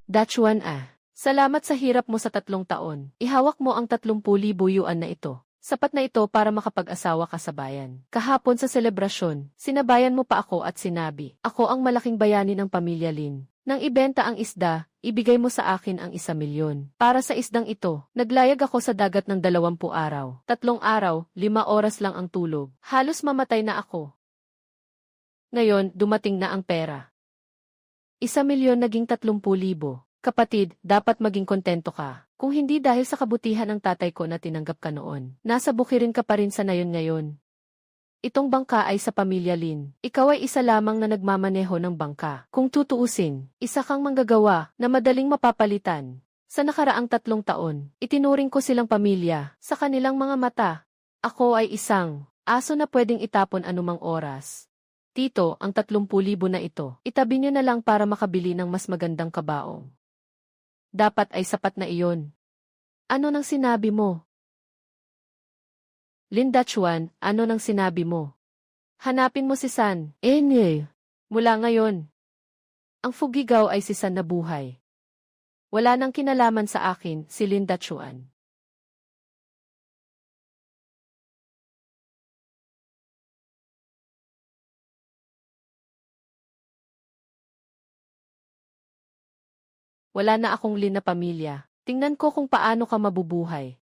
Dachuan Salamat sa hirap mo sa 3 taon. Ihawak mo ang 30,000 yuan na ito. Sapat na ito para makapag-asawa ka sa bayan. Kahapon sa selebrasyon, sinabayan mo pa ako at sinabi, ako ang malaking bayani ng pamilya Lin. Nang ibenta ang isda, ibigay mo sa akin ang 1,000,000. Para sa isdang ito, naglayag ako sa dagat ng 20 araw. 3 araw, 5 oras lang ang tulog. Halos mamatay na ako. Ngayon, dumating na ang pera. 1,000,000 naging 30,000. Kapatid, dapat maging kontento ka. Kung hindi dahil sa kabutihan ng tatay ko na tinanggap ka noon, nasa bukirin ka pa rin sa nayon ngayon. Itong bangka ay sa pamilya Lin. Ikaw ay isa lamang na nagmamaneho ng bangka. Kung tutuusin, isa kang manggagawa na madaling mapapalitan. Sa nakaraang 3 taon, itinuring ko silang pamilya. Sa kanilang mga mata, ako ay isang aso na pwedeng itapon anumang oras. Tito, ang 30,000 na ito, itabi niyo na lang para makabili ng mas magandang kabaong. Dapat ay sapat na iyon. Ano nang sinabi mo? Lin Dachuan, ano nang sinabi mo? Hanapin mo si San. Mula ngayon. Ang Fugigaw ay si San na buhay. Wala nang kinalaman sa akin si Lin Dachuan. Wala na akong Lin na pamilya. Tingnan ko kung paano ka mabubuhay.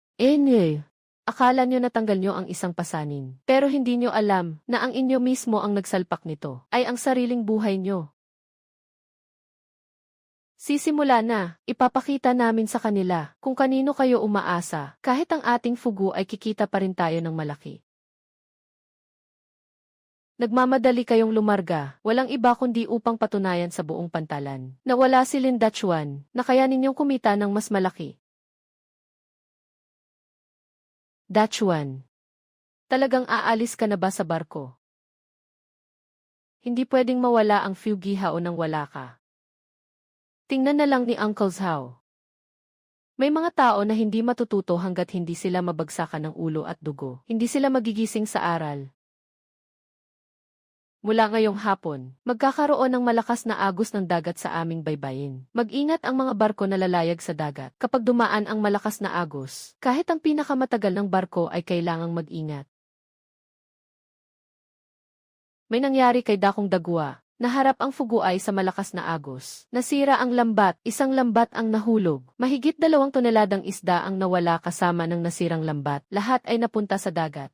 Akala nyo natanggal nyo ang isang pasanin. Pero hindi nyo alam na ang inyo mismo ang nagsalpak nito ay ang sariling buhay nyo. Sisimula na, ipapakita namin sa kanila kung kanino kayo umaasa. Kahit ang ating fugu ay kikita pa rin tayo ng malaki. Nagmamadali kayong lumarga, walang iba kundi upang patunayan sa buong pantalan na wala si Lin Dachuan na kaya ninyong kumita ng mas malaki. Dachuan, talagang aalis ka na ba sa barko? Hindi pwedeng mawala ang Fugigaw nang wala ka. Tingnan na lang ni Uncle Zhao. May mga tao na hindi matututo hanggat hindi sila mabagsakan ng ulo at dugo. Hindi sila magigising sa aral. Mula ngayong hapon, magkakaroon ng malakas na agos ng dagat sa aming baybayin. Mag-ingat ang mga barko na lalayag sa dagat. Kapag dumaan ang malakas na agos, kahit ang pinakamatagal ng barko ay kailangang mag-ingat. May nangyari kay Dakong Dagwa. Naharap ang Fuguay sa malakas na agos. Nasira ang lambat, isang lambat ang nahulog. Mahigit 2 toneladang isda ang nawala kasama ng nasirang lambat. Lahat ay napunta sa dagat.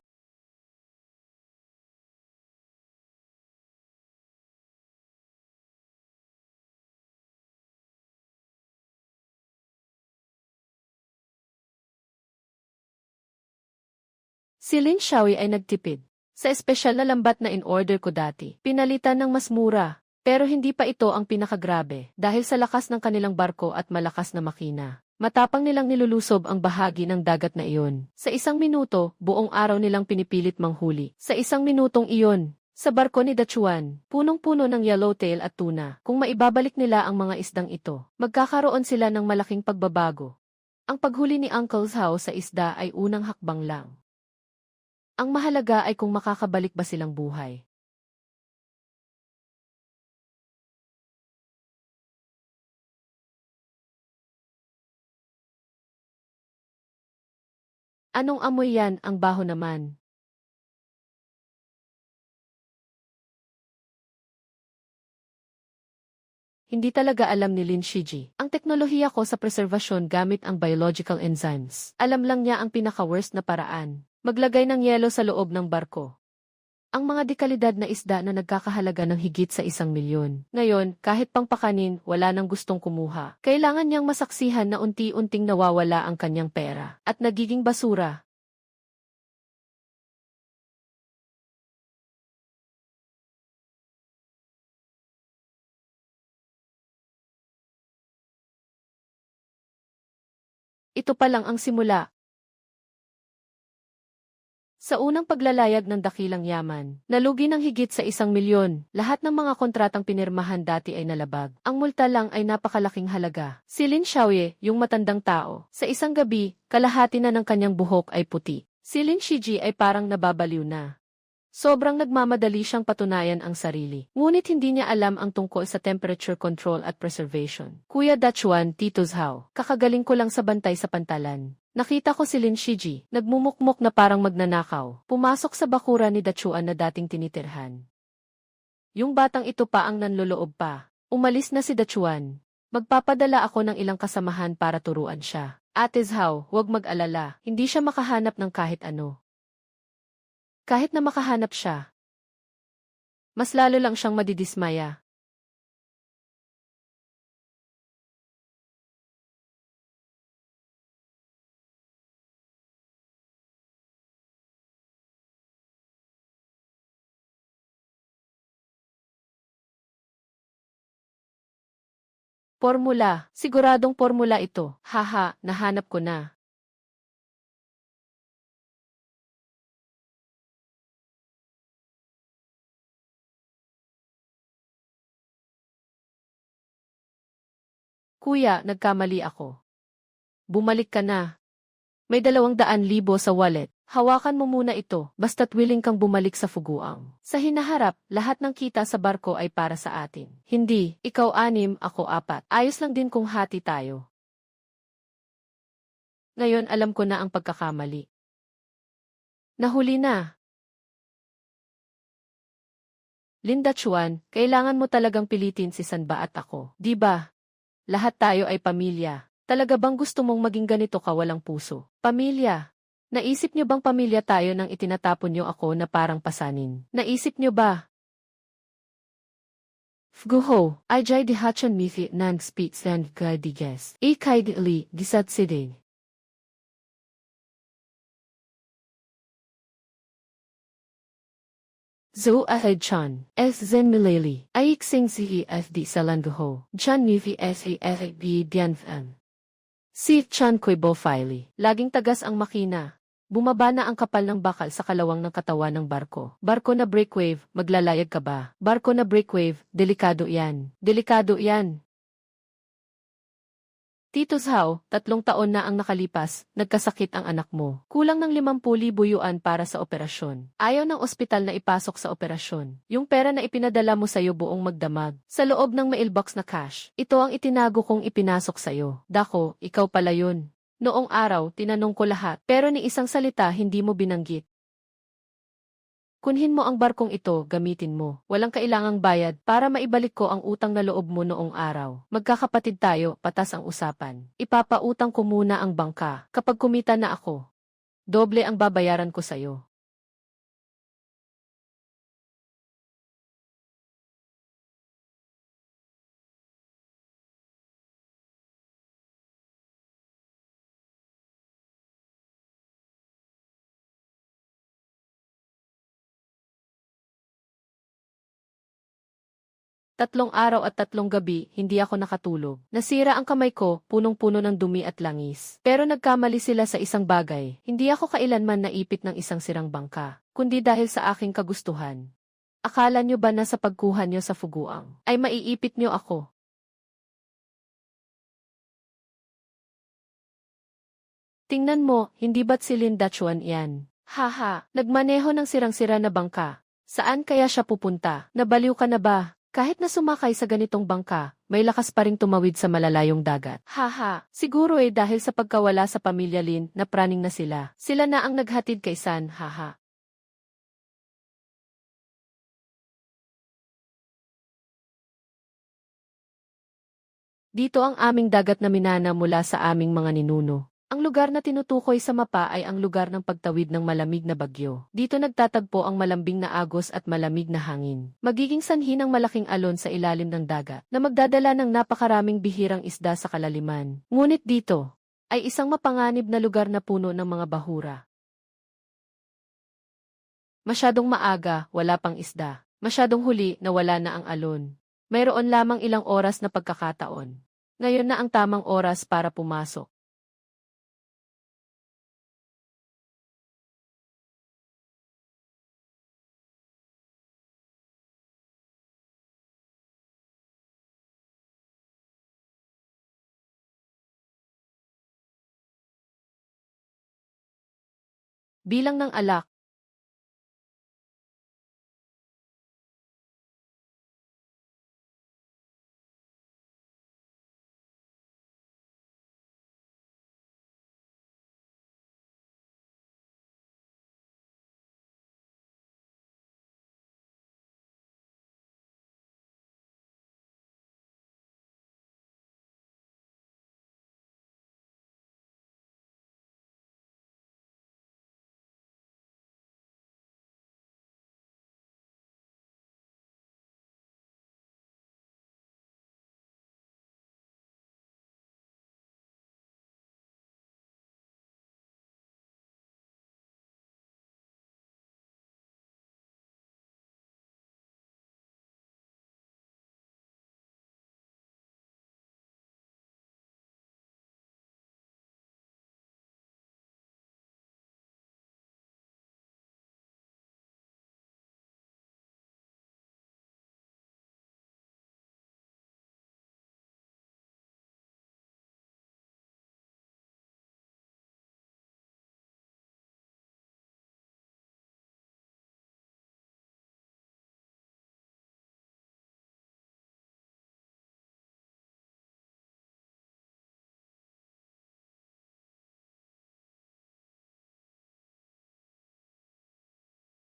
Si Lin Xiaoyi ay nagtipid. Sa espesyal na lambat na in-order ko dati, pinalitan ng mas mura. Pero hindi pa ito ang pinakagrabe dahil sa lakas ng kanilang barko at malakas na makina. Matapang nilang nilulusob ang bahagi ng dagat na iyon. Sa 1 minuto, buong araw nilang pinipilit manghuli. Sa 1 minutong iyon, sa barko ni Dachuan, punong-puno ng yellowtail at tuna. Kung maibabalik nila ang mga isdang ito, magkakaroon sila ng malaking pagbabago. Ang paghuli ni Uncle Zhao sa isda ay unang hakbang lang. Ang mahalaga ay kung makakabalik ba silang buhay. Anong amoy yan? Ang baho naman. Hindi talaga alam ni Lin Shiji ang teknolohiya ko sa preservasyon gamit ang biological enzymes. Alam lang niya ang pinaka-worst na paraan. Maglagay ng yelo sa loob ng barko. Ang mga dekalidad na isda na nagkakahalaga ng higit sa 1,000,000. Ngayon, kahit pangpakanin, wala nang gustong kumuha. Kailangan niyang masaksihan na unti-unting nawawala ang kanyang pera at nagiging basura. Ito pa lang ang simula. Sa unang paglalayag ng dakilang yaman, nalugi ng higit sa 1,000,000. Lahat ng mga kontratang pinirmahan dati ay nalabag. Ang multa lang ay napakalaking halaga. Si Lin Xiaoye, yung matandang tao, sa isang gabi, kalahati na ng kanyang buhok ay puti. Si Lin Shiji ay parang nababaliw na. Sobrang nagmamadali siyang patunayan ang sarili. Ngunit hindi niya alam ang tungkol sa temperature control at preservation. Kuya Dachuan, Tito Zhao, kakagaling ko lang sa bantay sa pantalan. Nakita ko si Lin Shiji, nagmumukmok na parang magnanakaw. Pumasok sa bakura ni Dachuan na dating tinitirhan. Yung batang ito pa ang nanloloob pa. Umalis na si Dachuan. Magpapadala ako ng ilang kasamahan para turuan siya. Ate Zhao, huwag mag-alala, hindi siya makahanap ng kahit ano. Kahit na makahanap siya, mas lalo lang siyang madidismaya. Formula, siguradong formula ito. Haha, nahanap ko na. Kuya, nagkamali ako. Bumalik ka na. May 200,000 sa wallet. Hawakan mo muna ito, basta't willing kang bumalik sa Fuguang. Sa hinaharap, lahat ng kita sa barko ay para sa atin. Hindi, ikaw 6, ako 4. Ayos lang din kung hati tayo. Ngayon alam ko na ang pagkakamali. Nahuli na. Linda Chuan, kailangan mo talagang pilitin si Sanba at ako. Di ba? Lahat tayo ay pamilya. Talaga bang gusto mong maging ganito ka walang puso? Pamilya. Naisip niyo bang pamilya tayo nang itinatapon niyo ako na parang pasanin? Naisip niyo ba? Fguho, ay jay di hachan mithi nang speaks and gadiges. Ikay di li, gisat siding. Zo ahad chan, es zen mileli, ayik sing si di salanguho, chan mithi bi dianfan. Si Chan Kuibo Filey, laging tagas ang makina. Bumaba na ang kapal ng bakal sa kalawang ng katawan ng barko. Barko na breakwave, maglalayag ka ba? Barko na breakwave, delikado yan. Delikado yan. Tito Zhao, 3 taon na ang nakalipas, nagkasakit ang anak mo. Kulang ng 50,000 yuan para sa operasyon. Ayaw ng ospital na ipasok sa operasyon. Yung pera na ipinadala mo sa'yo buong magdamag. Sa loob ng mailbox na cash. Ito ang itinago kong ipinasok sa'yo. Dako, ikaw pala yun. Noong araw, tinanong ko lahat. Pero ni isang salita hindi mo binanggit. Kunhin mo ang barkong ito, gamitin mo. Walang kailangang bayad para maibalik ko ang utang na loob mo noong araw. Magkakapatid tayo, patas ang usapan. Ipapautang ko muna ang bangka. Kapag kumita na ako, doble ang babayaran ko sa'yo. Tatlong araw at 3 gabi, hindi ako nakatulog. Nasira ang kamay ko, punong-puno ng dumi at langis. Pero nagkamali sila sa isang bagay. Hindi ako kailanman naipit ng isang sirang bangka, kundi dahil sa aking kagustuhan. Akala nyo ba na sa pagkuha nyo sa Fuguang, ay maiipit nyo ako? Tingnan mo, hindi ba't si Linda Chuan yan? Haha, nagmaneho ng sirang-sira na bangka. Saan kaya siya pupunta? Nabaliw ka na ba? Kahit na sumakay sa ganitong bangka, may lakas pa ring tumawid sa malalayong dagat. Haha, siguro dahil sa pagkawala sa pamilya Lin na praning na sila. Sila na ang naghatid kay San, haha. Dito ang aming dagat na minana mula sa aming mga ninuno. Ang lugar na tinutukoy sa mapa ay ang lugar ng pagtawid ng malamig na bagyo. Dito nagtatagpo ang malambing na agos at malamig na hangin. Magiging sanhi ng malaking alon sa ilalim ng dagat na magdadala ng napakaraming bihirang isda sa kalaliman. Ngunit dito ay isang mapanganib na lugar na puno ng mga bahura. Masyadong maaga, wala pang isda. Masyadong huli na wala na ang alon. Mayroon lamang ilang oras na pagkakataon. Ngayon na ang tamang oras para pumasok. Bilang ng alak,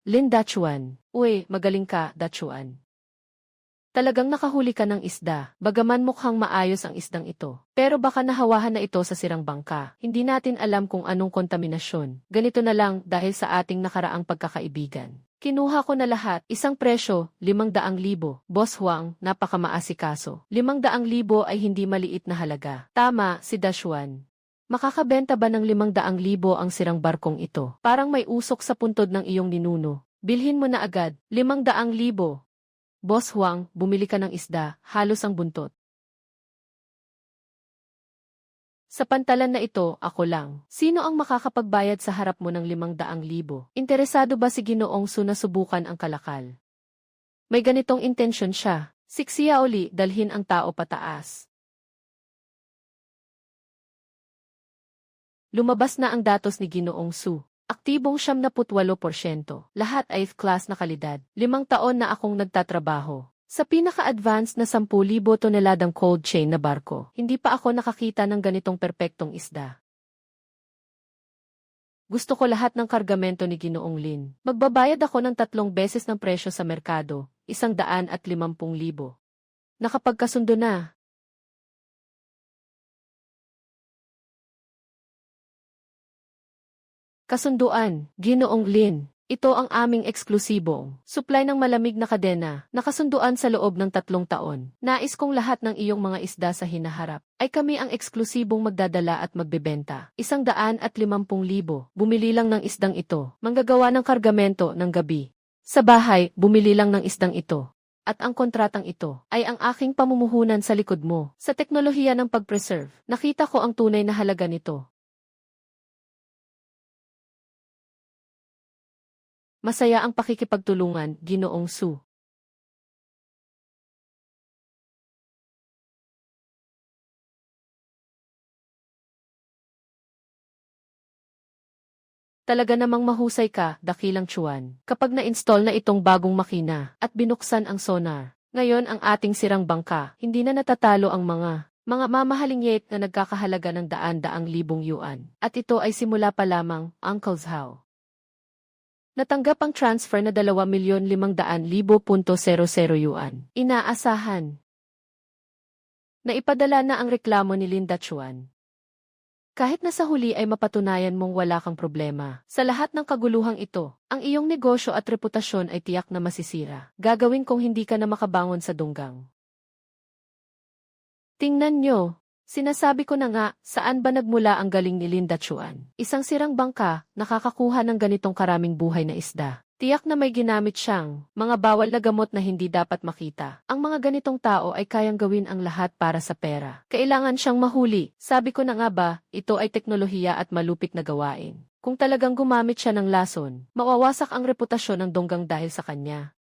Lin Dachuan. Uy, magaling ka, Dachuan. Talagang nakahuli ka ng isda, bagaman mukhang maayos ang isdang ito. Pero baka nahawahan na ito sa sirang bangka. Hindi natin alam kung anong kontaminasyon. Ganito na lang dahil sa ating nakaraang pagkakaibigan. Kinuha ko na lahat, isang presyo, 500,000. Boss Huang, napakamaasikaso. 500,000 ay hindi maliit na halaga. Tama, si Dachuan. Makakabenta ba ng 500,000 ang sirang barkong ito? Parang may usok sa puntod ng iyong ninuno. Bilhin mo na agad, 500,000. Boss Huang, bumili ka ng isda, halos ang buntot. Sa pantalan na ito, ako lang. Sino ang makakapagbayad sa harap mo ng 500,000? Interesado ba si Ginoong Su na subukan ang kalakal? May ganitong intensyon siya. Siksiya uli, dalhin ang tao pataas. Lumabas na ang datos ni Ginoong Su. Aktibong 78%. Lahat ay class na kalidad. 5 taon na akong nagtatrabaho. Sa pinaka-advanced na 10,000 toneladang cold chain na barko, hindi pa ako nakakita ng ganitong perpektong isda. Gusto ko lahat ng kargamento ni Ginoong Lin. Magbabayad ako ng 3 beses ng presyo sa merkado, 150,000. Nakapagkasundo na. Kasunduan, Ginoong Lin. Ito ang aming eksklusibong supply ng malamig na kadena, nakasunduan sa loob ng 3 taon. Nais kong lahat ng iyong mga isda sa hinaharap ay kami ang eksklusibong magdadala at magbebenta. 150,000. Bumili lang ng isdang ito. Manggagawa ng kargamento ng gabi. Sa bahay, bumili lang ng isdang ito. At ang kontratang ito ay ang aking pamumuhunan sa likod mo. Sa teknolohiya ng pag-preserve, nakita ko ang tunay na halaga nito. Masaya ang pakikipagtulungan, Ginoong Su. Talaga namang mahusay ka, dakilang Chuan. Kapag na-install na itong bagong makina at binuksan ang sonar, ngayon ang ating sirang bangka, hindi na natatalo ang mga mamahaling yate na nagkakahalaga ng daan-daang libong yuan. At ito ay simula pa lamang, Uncle's How. Natanggap ang transfer na 2,500,000.00 yuan. Inaasahan. Naipadala na ang reklamo ni Lin Dachuan. Kahit na sa huli ay mapatunayan mong wala kang problema, sa lahat ng kaguluhang ito, ang iyong negosyo at reputasyon ay tiyak na masisira. Gagawin kung hindi ka na makabangon sa dunggang. Tingnan nyo. Sinasabi ko na nga, saan ba nagmula ang galing ni Lin Dachuan? Isang sirang bangka, nakakakuha ng ganitong karaming buhay na isda. Tiyak na may ginamit siyang mga bawal na gamot na hindi dapat makita. Ang mga ganitong tao ay kayang gawin ang lahat para sa pera. Kailangan siyang mahuli. Sabi ko na nga ba, ito ay teknolohiya at malupit na gawain. Kung talagang gumamit siya ng lason, mawawasak ang reputasyon ng donggang dahil sa kanya.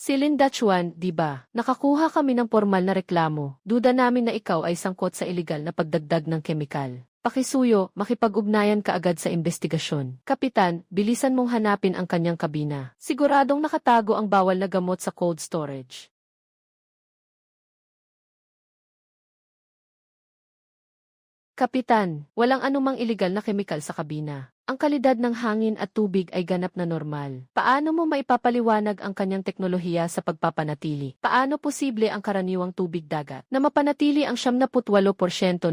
Si Lin Dachuan, di ba? Nakakuha kami ng formal na reklamo. Duda namin na ikaw ay sangkot sa iligal na pagdagdag ng kemikal. Pakisuyo, makipag-ugnayan ka agad sa investigasyon. Kapitan, bilisan mong hanapin ang kanyang kabina. Siguradong nakatago ang bawal na gamot sa cold storage. Kapitan, walang anumang iligal na kemikal sa kabina. Ang kalidad ng hangin at tubig ay ganap na normal. Paano mo maipapaliwanag ang kanyang teknolohiya sa pagpapanatili? Paano posible ang karaniwang tubig dagat na mapanatili ang 78%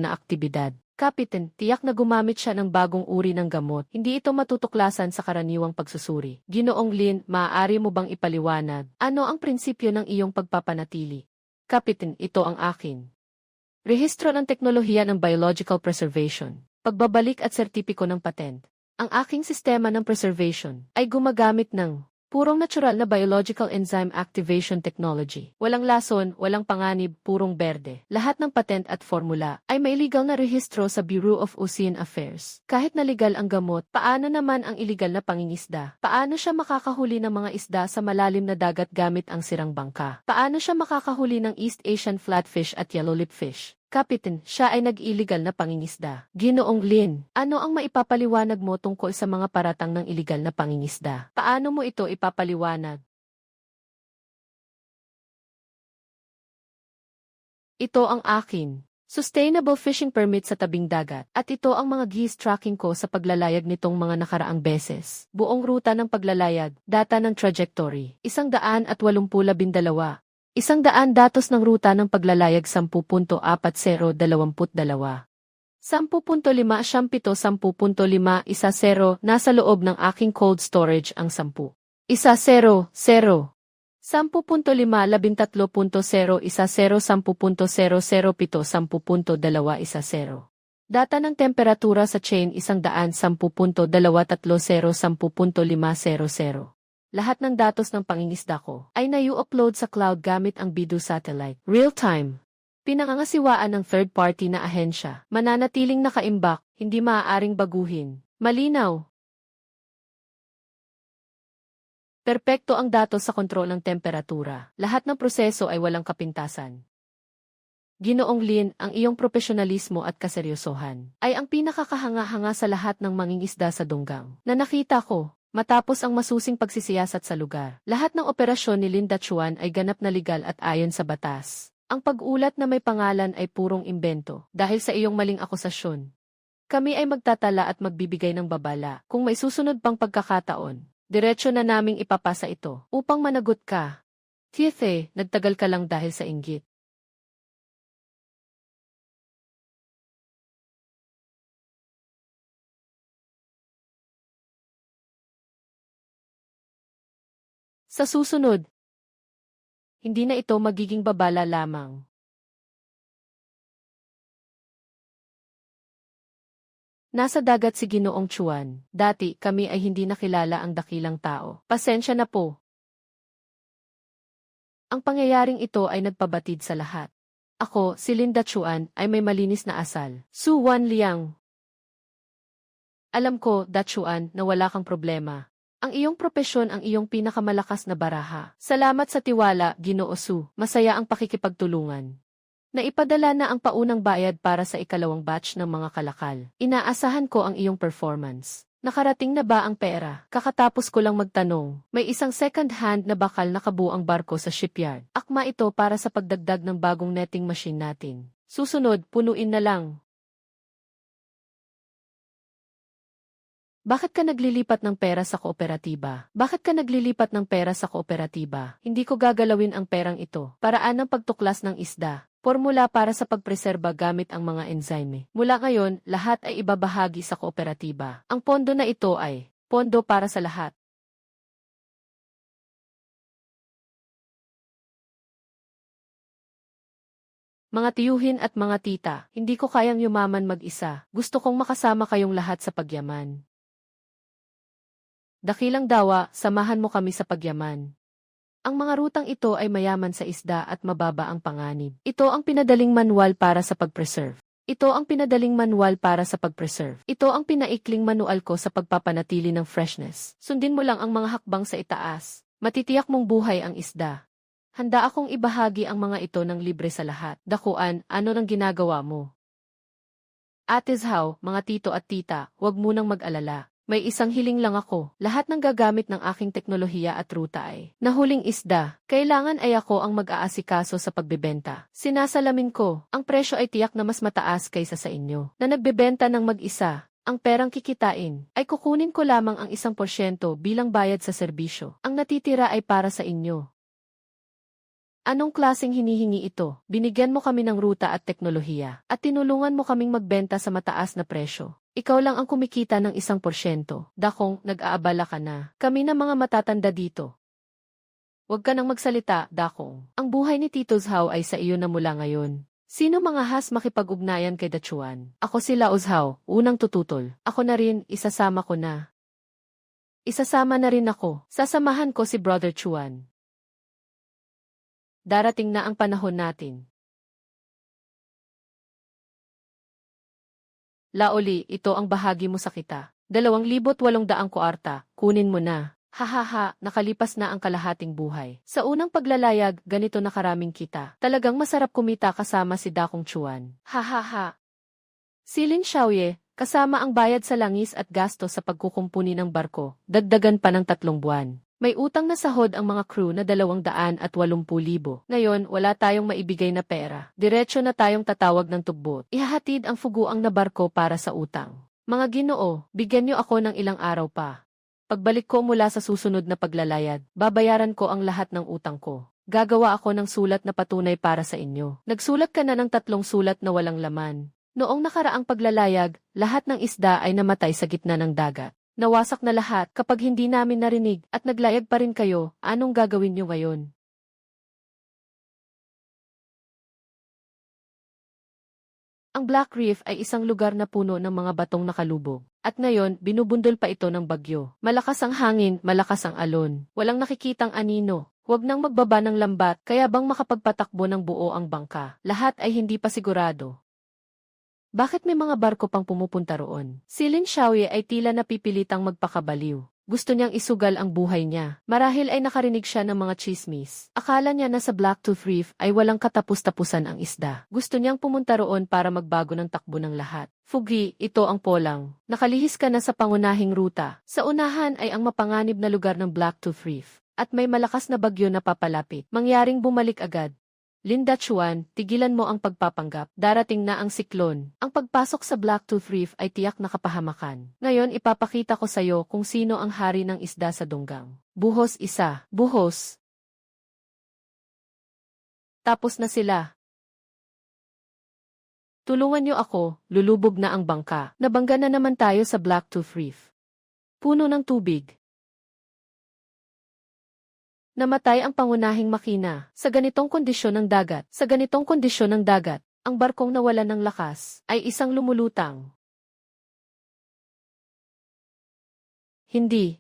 na aktibidad? Kapitan, tiyak na gumamit siya ng bagong uri ng gamot. Hindi ito matutuklasan sa karaniwang pagsusuri. Ginoong Lin, maaari mo bang ipaliwanag? Ano ang prinsipyo ng iyong pagpapanatili? Kapitan, ito ang akin. Rehistro ng teknolohiya ng biological preservation. Pagbabalik at sertipiko ng patent. Ang aking sistema ng preservation ay gumagamit ng purong natural na biological enzyme activation technology. Walang lason, walang panganib, purong berde. Lahat ng patent at formula ay may legal na rehistro sa Bureau of Ocean Affairs. Kahit na legal ang gamot, paano naman ang illegal na pangingisda? Paano siya makakahuli ng mga isda sa malalim na dagat gamit ang sirang bangka? Paano siya makakahuli ng East Asian flatfish at yellowlip fish? Kapitan, siya ay nag-illegal na pangingisda. Ginoong Lin, ano ang maipapaliwanag mo tungkol sa mga paratang ng illegal na pangingisda? Paano mo ito ipapaliwanag? Ito ang akin. Sustainable fishing permit sa tabing dagat. At ito ang mga GIS tracking ko sa paglalayag nitong mga nakaraang beses. Buong ruta ng paglalayag, data ng trajectory. 182. 100 datos ng ruta ng paglalayag 10.4022. 10.5 10.5 nasa loob ng aking cold storage ang 10. 10.0 10.5 13.0 10.007 10.210. Data ng temperatura sa chain 110.230 10.500. Lahat ng datos ng pangingisda ko ay na-upload sa cloud gamit ang BidU satellite. Real-time. Pinangangasiwaan ng third-party na ahensya. Mananatiling nakaimbak, hindi maaaring baguhin. Malinaw. Perpekto ang datos sa kontrol ng temperatura. Lahat ng proseso ay walang kapintasan. Ginoong Lin, ang iyong profesionalismo at kaseryosohan ay ang pinakakahanga-hanga sa lahat ng mangingisda sa Donggang na nakita ko. Matapos ang masusing pagsisiyasat sa lugar, lahat ng operasyon ni Linda Chuan ay ganap na legal at ayon sa batas. Ang pag-ulat na may pangalan ay purong imbento dahil sa iyong maling akusasyon. Kami ay magtatala at magbibigay ng babala kung may susunod pang pagkakataon. Diretso na naming ipapasa ito upang managot ka. Tiethe, nagtagal ka lang dahil sa inggit. Sa susunod, hindi na ito magiging babala lamang. Nasa dagat si Ginoong Chuan. Dati kami ay hindi nakilala ang dakilang tao. Pasensya na po. Ang pangyayaring ito ay nagpabatid sa lahat. Ako, si Linda Chuan, ay may malinis na asal. Su Wan Liang. Alam ko, Da Chuan, na wala kang problema. Ang iyong propesyon ang iyong pinakamalakas na baraha. Salamat sa tiwala, Ginoo Su. Masaya ang pakikipagtulungan. Naipadala na ang paunang bayad para sa ikalawang batch ng mga kalakal. Inaasahan ko ang iyong performance. Nakarating na ba ang pera? Kakatapos ko lang magtanong. May isang second-hand na bakal nakabuang barko sa shipyard. Akma ito para sa pagdagdag ng bagong netting machine natin. Susunod, punuin na lang. Bakit ka naglilipat ng pera sa kooperatiba? Bakit ka naglilipat ng pera sa kooperatiba? Hindi ko gagalawin ang perang ito. Paraan ng pagtuklas ng isda. Formula para sa pagpreserba gamit ang mga enzyme. Mula ngayon, lahat ay ibabahagi sa kooperatiba. Ang pondo na ito ay pondo para sa lahat. Mga tiyuhin at mga tita, hindi ko kayang yumaman mag-isa. Gusto kong makasama kayong lahat sa pagyaman. Dakilang dawa, samahan mo kami sa pagyaman. Ang mga rutang ito ay mayaman sa isda at mababa ang panganib. Ito ang pinadaling manual para sa pag-preserve. Ito ang pinadaling manual para sa pag-preserve. Ito ang pinaikling manual ko sa pagpapanatili ng freshness. Sundin mo lang ang mga hakbang sa itaas. Matitiyak mong buhay ang isda. Handa akong ibahagi ang mga ito ng libre sa lahat. Dakuan, ano nang ginagawa mo? Ate Zhao, mga tito at tita, huwag munang mag-alala. May isang hiling lang ako. Lahat ng gagamit ng aking teknolohiya at ruta ay nahuling isda. Kailangan ay ako ang mag-aasikaso sa pagbebenta. Sinasalamin ko, ang presyo ay tiyak na mas mataas kaysa sa inyo. Na nagbebenta ng mag-isa, ang perang kikitain ay kukunin ko lamang ang 1% bilang bayad sa serbisyo. Ang natitira ay para sa inyo. Anong klaseng hinihingi ito? Binigyan mo kami ng ruta at teknolohiya, at tinulungan mo kaming magbenta sa mataas na presyo. Ikaw lang ang kumikita ng 1%. Dakong, nag-aabala ka na. Kami na mga matatanda dito. Huwag ka nang magsalita, Dakong. Ang buhay ni Tito Zhao ay sa iyo na mula ngayon. Sino mga has makipag-ugnayan kay Dachuan? Ako si Lao Zhao, unang tututol. Ako na rin, isasama ko na. Isasama na rin ako. Sasamahan ko si Brother Chuan. Darating na ang panahon natin. Laoli, ito ang bahagi mo sa kita. 2,800 kuarta, kunin mo na. Hahaha, nakalipas na ang kalahating buhay. Sa unang paglalayag, ganito na karaming kita. Talagang masarap kumita kasama si Dakong Chuan. Hahaha. Si Lin Xiaoye, kasama ang bayad sa langis at gasto sa pagkukumpuni ng barko, dagdagan pa ng 3 buwan. May utang na sahod ang mga crew na 280,000. Ngayon, wala tayong maibigay na pera. Diretso na tayong tatawag ng tugbot. Ihahatid ang fuguang na barko para sa utang. Mga Ginoo, bigyan niyo ako ng ilang araw pa. Pagbalik ko mula sa susunod na paglalayag, babayaran ko ang lahat ng utang ko. Gagawa ako ng sulat na patunay para sa inyo. Nagsulat ka na ng 3 sulat na walang laman. Noong nakaraang paglalayag, lahat ng isda ay namatay sa gitna ng dagat. Nawasak na lahat. Kapag hindi namin narinig at naglayag pa rin kayo, anong gagawin niyo ngayon? Ang Black Reef ay isang lugar na puno ng mga batong nakalubog. At ngayon, binubundol pa ito ng bagyo. Malakas ang hangin, malakas ang alon. Walang nakikitang anino. Huwag nang magbaba ng lambat, kaya bang makapagpatakbo ng buo ang bangka. Lahat ay hindi pa sigurado. Bakit may mga barko pang pumupunta roon? Si Lin Xiaoye ay tila napipilitang magpakabaliw. Gusto niyang isugal ang buhay niya. Marahil ay nakarinig siya ng mga chismis. Akala niya na sa Blacktooth Reef ay walang katapus-tapusan ang isda. Gusto niyang pumunta roon para magbago ng takbo ng lahat. Fugi, ito ang polang. Nakalihis ka na sa pangunahing ruta. Sa unahan ay ang mapanganib na lugar ng Blacktooth Reef. At may malakas na bagyo na papalapit. Mangyaring bumalik agad. Linda Chuan, tigilan mo ang pagpapanggap. Darating na ang siklon. Ang pagpasok sa Blacktooth Reef ay tiyak na kapahamakan. Ngayon ipapakita ko sa iyo kung sino ang hari ng isda sa dunggang. Buhos isa. Buhos. Tapos na sila. Tulungan niyo ako, lulubog na ang bangka. Nabangga na naman tayo sa Blacktooth Reef. Puno ng tubig. Namatay ang pangunahing makina. Sa ganitong kondisyon ng dagat, ang barkong nawalan ng lakas ay isang lumulutang. Hindi.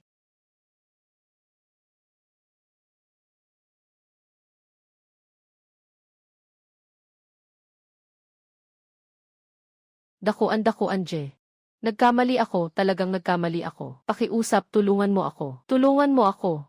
Dakuan je. Nagkamali ako, talagang nagkamali ako. Pakiusap, tulungan mo ako. Tulungan mo ako.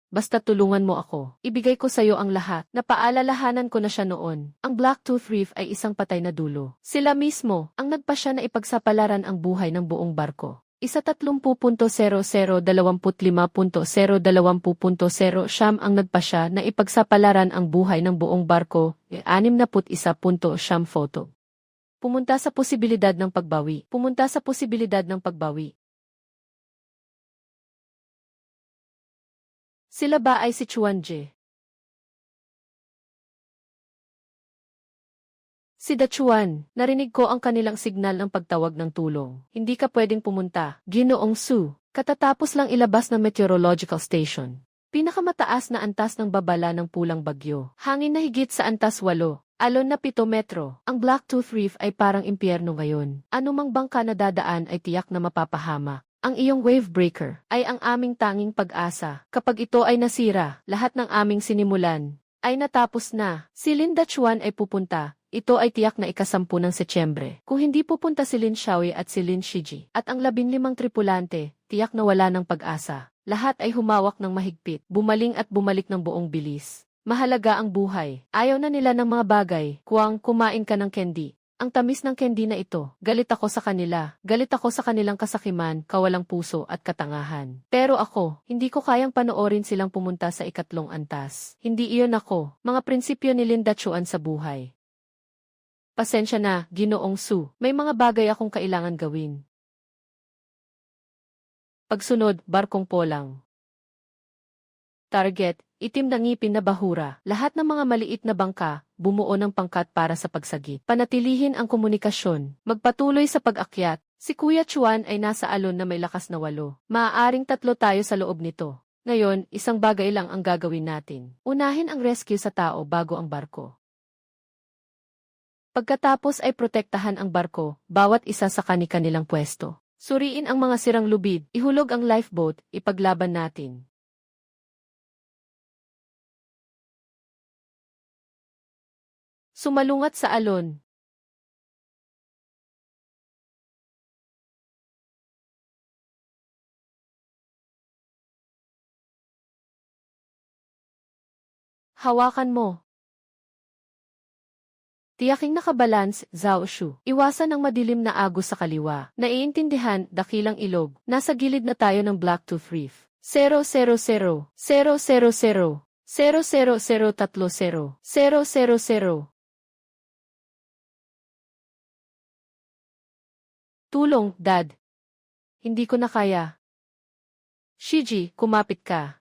Basta tulungan mo ako. Ibigay ko sa iyo ang lahat. Napaalalahanan ko na siya noon. Ang Blacktooth Reef ay isang patay na dulo. Sila mismo ang nagpasya na ipagsapalaran ang buhay ng buong barko. 30.0025.020.0 siyam ang nagpasya na ipagsapalaran ang buhay ng buong barko. 61.siyam photo. Pumunta sa posibilidad ng pagbawi. Sila ba ay si Chuan Je? Si Dachuan, narinig ko ang kanilang signal ng pagtawag ng tulong. Hindi ka pwedeng pumunta. Ginoong Su, katatapos lang ilabas ng meteorological station. Pinakamataas na antas ng babala ng pulang bagyo. Hangin na higit sa antas 8. Alon na 7 metro. Ang Blacktooth Reef ay parang impyerno ngayon. Anumang bangka na dadaan ay tiyak na mapapahama. Ang iyong wave breaker ay ang aming tanging pag-asa. Kapag ito ay nasira, lahat ng aming sinimulan ay natapos na. Si Linda Chuan ay pupunta. Ito ay tiyak na ika-10 ng Setyembre. Kung hindi pupunta si Lin Xiaoye at si Lin Shiji at ang 15 tripulante, tiyak na wala ng pag-asa. Lahat ay humawak ng mahigpit, bumaling at bumalik ng buong bilis. Mahalaga ang buhay. Ayaw na nila ng mga bagay. Kumain ka ng candy. Ang tamis ng candy na ito. Galit ako sa kanila. Galit ako sa kanilang kasakiman, kawalang puso at katangahan. Pero ako, hindi ko kayang panoorin silang pumunta sa 2 antas. Hindi iyon ako. Mga prinsipyo ni Linda Chuan sa buhay. Pasensya na, Ginoong Su. May mga bagay akong kailangan gawin. Pagsunod, barkong polang. Target, itim na ngipin na bahura. Lahat ng mga maliit na bangka, bumuo ng pangkat para sa pagsagip. Panatilihin ang komunikasyon. Magpatuloy sa pag-akyat. Si Kuya Chuan ay nasa alon na may lakas na 8. Maaaring 3 tayo sa loob nito. Ngayon, isang bagay lang ang gagawin natin. Unahin ang rescue sa tao bago ang barko. Pagkatapos ay protektahan ang barko, bawat isa sa kani-kanilang pwesto. Suriin ang mga sirang lubid, ihulog ang lifeboat, ipaglaban natin. Sumalungat sa alon. Hawakan mo. Tiyaking nakabalans, Zhao Shu. Iwasan ang madilim na agos sa kaliwa. Naiintindihan, dakilang ilog. Nasa gilid na tayo ng Blacktooth Reef. 000 000 00030 000. Tulong, Dad. Hindi ko na kaya. Shiji, kumapit ka.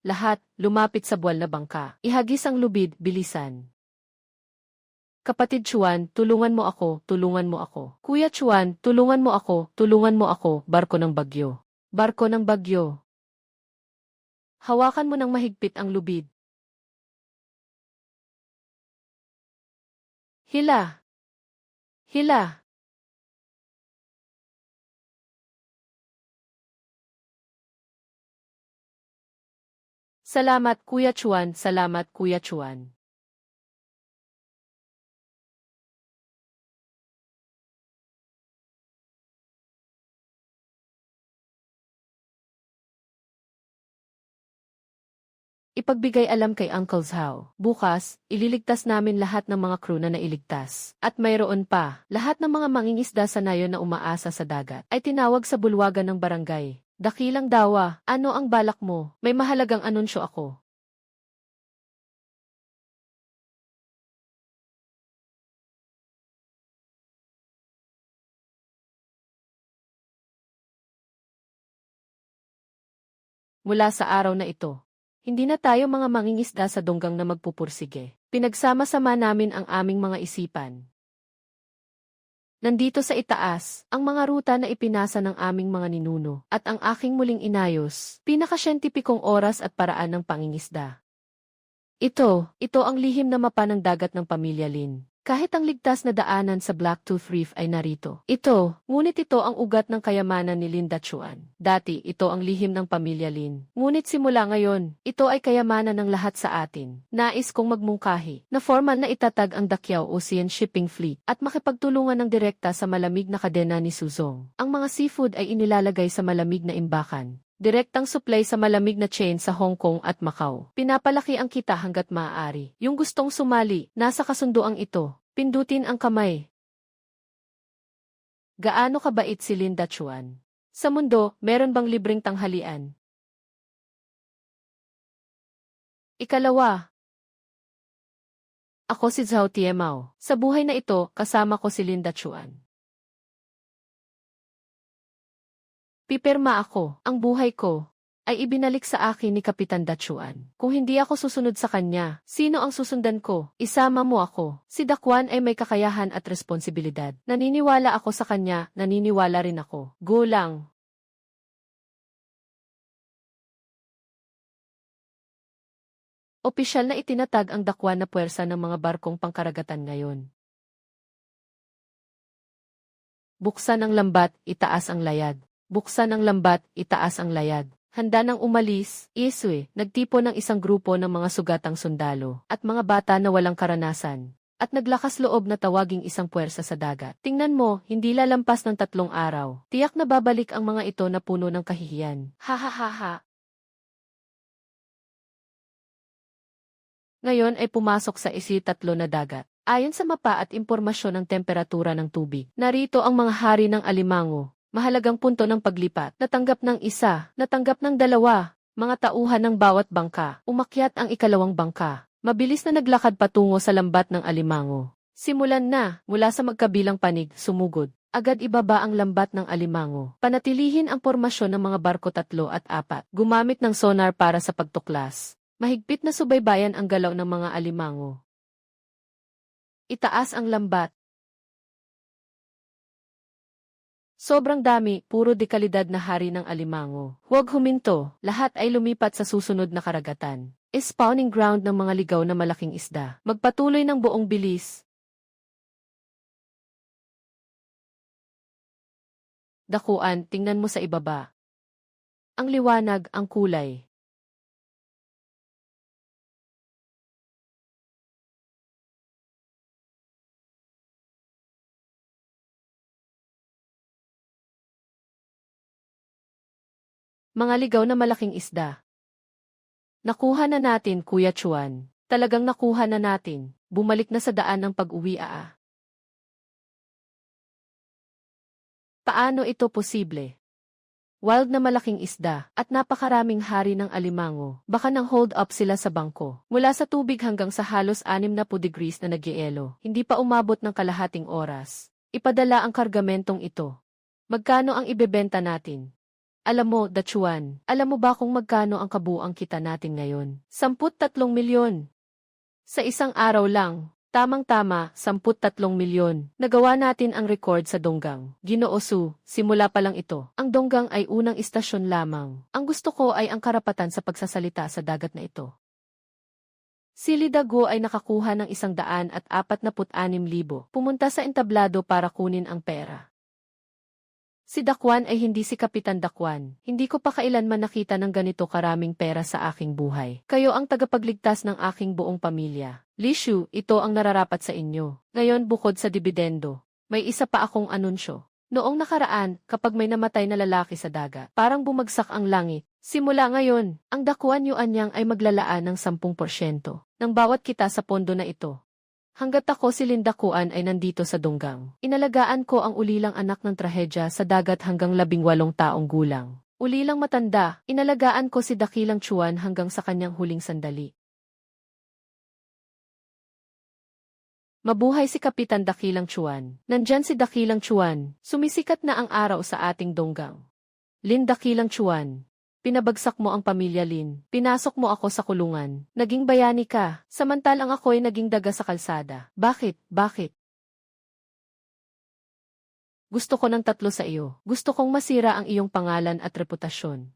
Lahat, lumapit sa buwal na bangka. Ihagis ang lubid, bilisan. Kapatid Chuan, tulungan mo ako, tulungan mo ako. Kuya Chuan, tulungan mo ako, tulungan mo ako, barko ng bagyo. Barko ng bagyo. Hawakan mo ng mahigpit ang lubid. Hila. Hila. Salamat, Kuya Chuan, salamat, Kuya Chuan. Ipagbigay alam kay Uncle Zhao. Bukas, ililigtas namin lahat ng mga crew na nailigtas. At mayroon pa, lahat ng mga mangingisda sa nayon na umaasa sa dagat ay tinawag sa bulwagan ng barangay. Dakilang dawa, ano ang balak mo? May mahalagang anunsyo ako. Mula sa araw na ito, hindi na tayo mga mangingisda sa dunggang na magpupursige. Pinagsama-sama namin ang aming mga isipan. Nandito sa itaas, ang mga ruta na ipinasa ng aming mga ninuno at ang aking muling inayos, pinakasyentipikong oras at paraan ng pangingisda. Ito ang lihim na mapa ng dagat ng pamilya Lin. Kahit ang ligtas na daanan sa Blacktooth Reef ay narito. Ngunit ito ang ugat ng kayamanan ni Lin Dachuan. Dati, ito ang lihim ng pamilya Lin. Ngunit simula ngayon, ito ay kayamanan ng lahat sa atin. Nais kong magmungkahi na formal na itatag ang Dakyao Ocean Shipping Fleet at makipagtulungan ng direkta sa malamig na kadena ni Suzong. Ang mga seafood ay inilalagay sa malamig na imbakan. Direktang supply sa malamig na chain sa Hong Kong at Macau. Pinapalaki ang kita hanggat maaari. Yung gustong sumali, nasa kasunduang ito. Pindutin ang kamay. Gaano kabait si Lin Dachuan? Sa mundo, meron bang libreng tanghalian? Ikalawa. Ako si Zhao Tiemao. Sa buhay na ito, kasama ko si Lin Dachuan. Pipirma ako, ang buhay ko, ay ibinalik sa akin ni Kapitan Dachuan. Kung hindi ako susunod sa kanya, sino ang susundan ko? Isama mo ako. Si Dakuan ay may kakayahan at responsibilidad. Naniniwala ako sa kanya, naniniwala rin ako. Gulang. Opisyal na itinatag ang Dakuan na puwersa ng mga barkong pangkaragatan ngayon. Buksan ang lambat, itaas ang layag. Buksan ang lambat, itaas ang layag. Handa nang umalis, Iswe, nagtipo ng isang grupo ng mga sugatang sundalo at mga bata na walang karanasan at naglakas loob na tawaging isang puwersa sa dagat. Tingnan mo, hindi lalampas ng 3 araw. Tiyak na babalik ang mga ito na puno ng kahihiyan. Ha ha ha ha. Ngayon ay pumasok sa isi-3 na dagat. Ayon sa mapa at impormasyon ng temperatura ng tubig, narito ang mga hari ng alimango. Mahalagang punto ng paglipat. Natanggap ng 1, natanggap ng 2, mga tauhan ng bawat bangka. Umakyat ang ikalawang bangka. Mabilis na naglakad patungo sa lambat ng alimango. Simulan na, mula sa magkabilang panig, sumugod. Agad ibaba ang lambat ng alimango. Panatilihin ang pormasyon ng mga barko 3 at 4. Gumamit ng sonar para sa pagtuklas. Mahigpit na subaybayan ang galaw ng mga alimango. Itaas ang lambat. Sobrang dami, puro dekalidad na hari ng alimango. Huwag huminto, lahat ay lumipat sa susunod na karagatan. Spawning ground ng mga ligaw na malaking isda. Magpatuloy ng buong bilis. Dakuan, tingnan mo sa ibaba. Ang liwanag, ang kulay. Mga ligaw na malaking isda. Nakuha na natin, Kuya Chuan. Talagang nakuha na natin. Bumalik na sa daan ng pag-uwi. Paano ito posible? Wild na malaking isda, at napakaraming hari ng alimango, baka nang hold up sila sa bangko. Mula sa tubig hanggang sa halos 60 degrees na nagyelo, hindi pa umabot ng kalahating oras. Ipadala ang kargamentong ito. Magkano ang ibebenta natin? Alam mo, Dachuan, alam mo ba kung magkano ang kabuang kita natin ngayon? 13 milyon. Sa isang araw lang. Tamang-tama, 13 milyon. Nagawa natin ang record sa Donggang. Ginoo Su, simula pa lang ito. Ang Donggang ay unang istasyon lamang. Ang gusto ko ay ang karapatan sa pagsasalita sa dagat na ito. Si Lidago ay nakakuha ng 146,000. Pumunta sa entablado para kunin ang pera. Si Dakwan ay hindi si Kapitan Dakwan. Hindi ko pa kailanman nakita ng ganito karaming pera sa aking buhay. Kayo ang tagapagligtas ng aking buong pamilya. Li Shu, ito ang nararapat sa inyo. Ngayon bukod sa dibidendo, may isa pa akong anunsyo. Noong nakaraan, kapag may namatay na lalaki sa dagat, parang bumagsak ang langit. Simula ngayon, ang Dakwan Yuanyang ay maglalaan ng 10% ng bawat kita sa pondo na ito. Hanggat ako si Lindakuan ay nandito sa Donggang. Inalagaan ko ang ulilang anak ng trahedya sa dagat hanggang 18 taong gulang. Ulilang matanda, inalagaan ko si Dakilang Chuan hanggang sa kanyang huling sandali. Mabuhay si Kapitan Dakilang Chuan. Nandyan si Dakilang Chuan. Sumisikat na ang araw sa ating Donggang. Lin Dakilang Chuan. Pinabagsak mo ang pamilya Lin. Pinasok mo ako sa kulungan. Naging bayani ka. Samantalang ako'y naging daga sa kalsada. Bakit? Bakit? Gusto ko ng 3 sa iyo. Gusto kong masira ang iyong pangalan at reputasyon.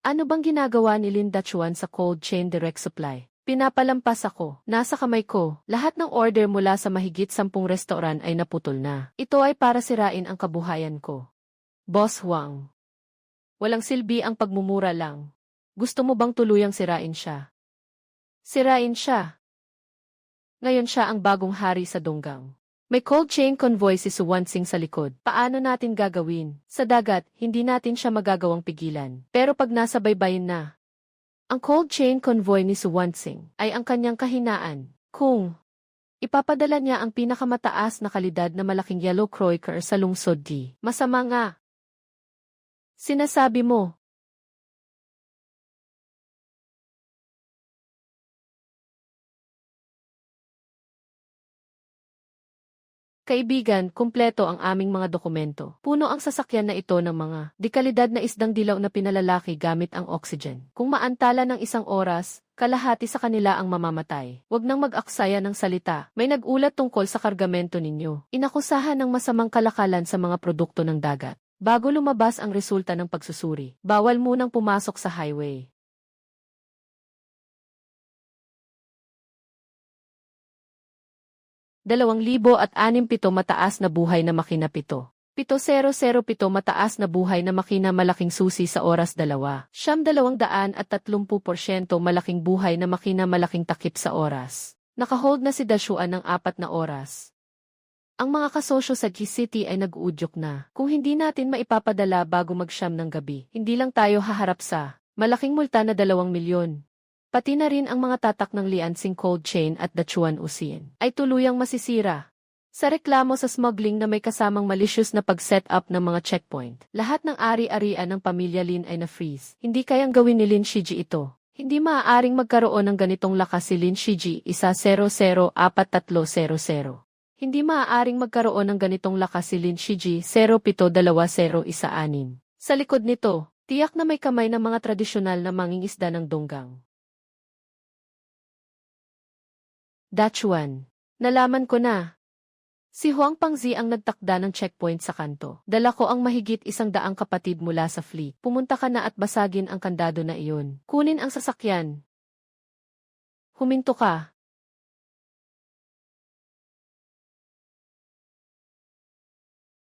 Ano bang ginagawa ni Lin Dachuan sa cold chain direct supply? Pinapalampas ako. Nasa kamay ko. Lahat ng order mula sa mahigit 10 restoran ay naputol na. Ito ay para sirain ang kabuhayan ko. Boss Huang. Walang silbi ang pagmumura lang. Gusto mo bang tuluyang sirain siya? Sirain siya. Ngayon siya ang bagong hari sa Donggang. May cold chain convoy si Suwansing sa likod. Paano natin gagawin? Sa dagat, hindi natin siya magagawang pigilan. Pero pag nasa baybayin na, ang cold chain convoy ni Suwansing ay ang kanyang kahinaan. Kung ipapadala niya ang pinakamataas na kalidad na malaking yellow croaker sa lungsod di, masama nga. Sinasabi mo. Kaibigan, kumpleto ang aming mga dokumento. Puno ang sasakyan na ito ng mga dekalidad na isdang dilaw na pinalalaki gamit ang oxygen. Kung maantala ng 1 oras, kalahati sa kanila ang mamamatay. Huwag nang mag-aksaya ng salita. May nag-ulat tungkol sa kargamento ninyo. Inakusahan ng masamang kalakalan sa mga produkto ng dagat. Bago lumabas ang resulta ng pagsusuri, bawal munang pumasok sa highway. 2067 mataas na buhay na makina 7. 7007 mataas na buhay na makina malaking susi sa oras 2. 230% malaking buhay na makina malaking takip sa oras. Nakahold na si Dashuan ng 4 na oras. Ang mga kasosyo sa G-City ay nag-uudyok na. Kung hindi natin maipapadala bago mag-siyam ng gabi, hindi lang tayo haharap sa malaking multa na 2 milyon. Pati na rin ang mga tatak ng Liansing Cold Chain at Dachuan Usin ay tuluyang masisira. Sa reklamo sa smuggling na may kasamang malicious na pag-set up ng mga checkpoint, lahat ng ari-arian ng pamilya Lin ay na-freeze. Hindi kayang gawin ni Lin Shiji ito. Hindi maaaring magkaroon ng ganitong lakas si Lin Shiji 1004300. Hindi maaaring magkaroon ng ganitong lakas si Lin Shiji 072016. Sa likod nito, tiyak na may kamay ng mga tradisyonal na mangingisda ng Donggang. Dachuan. Nalaman ko na. Si Huang Pangzi ang nagtakda ng checkpoint sa kanto. Dala ko ang mahigit 100 kapatid mula sa fleet. Pumunta ka na at basagin ang kandado na iyon. Kunin ang sasakyan. Huminto ka.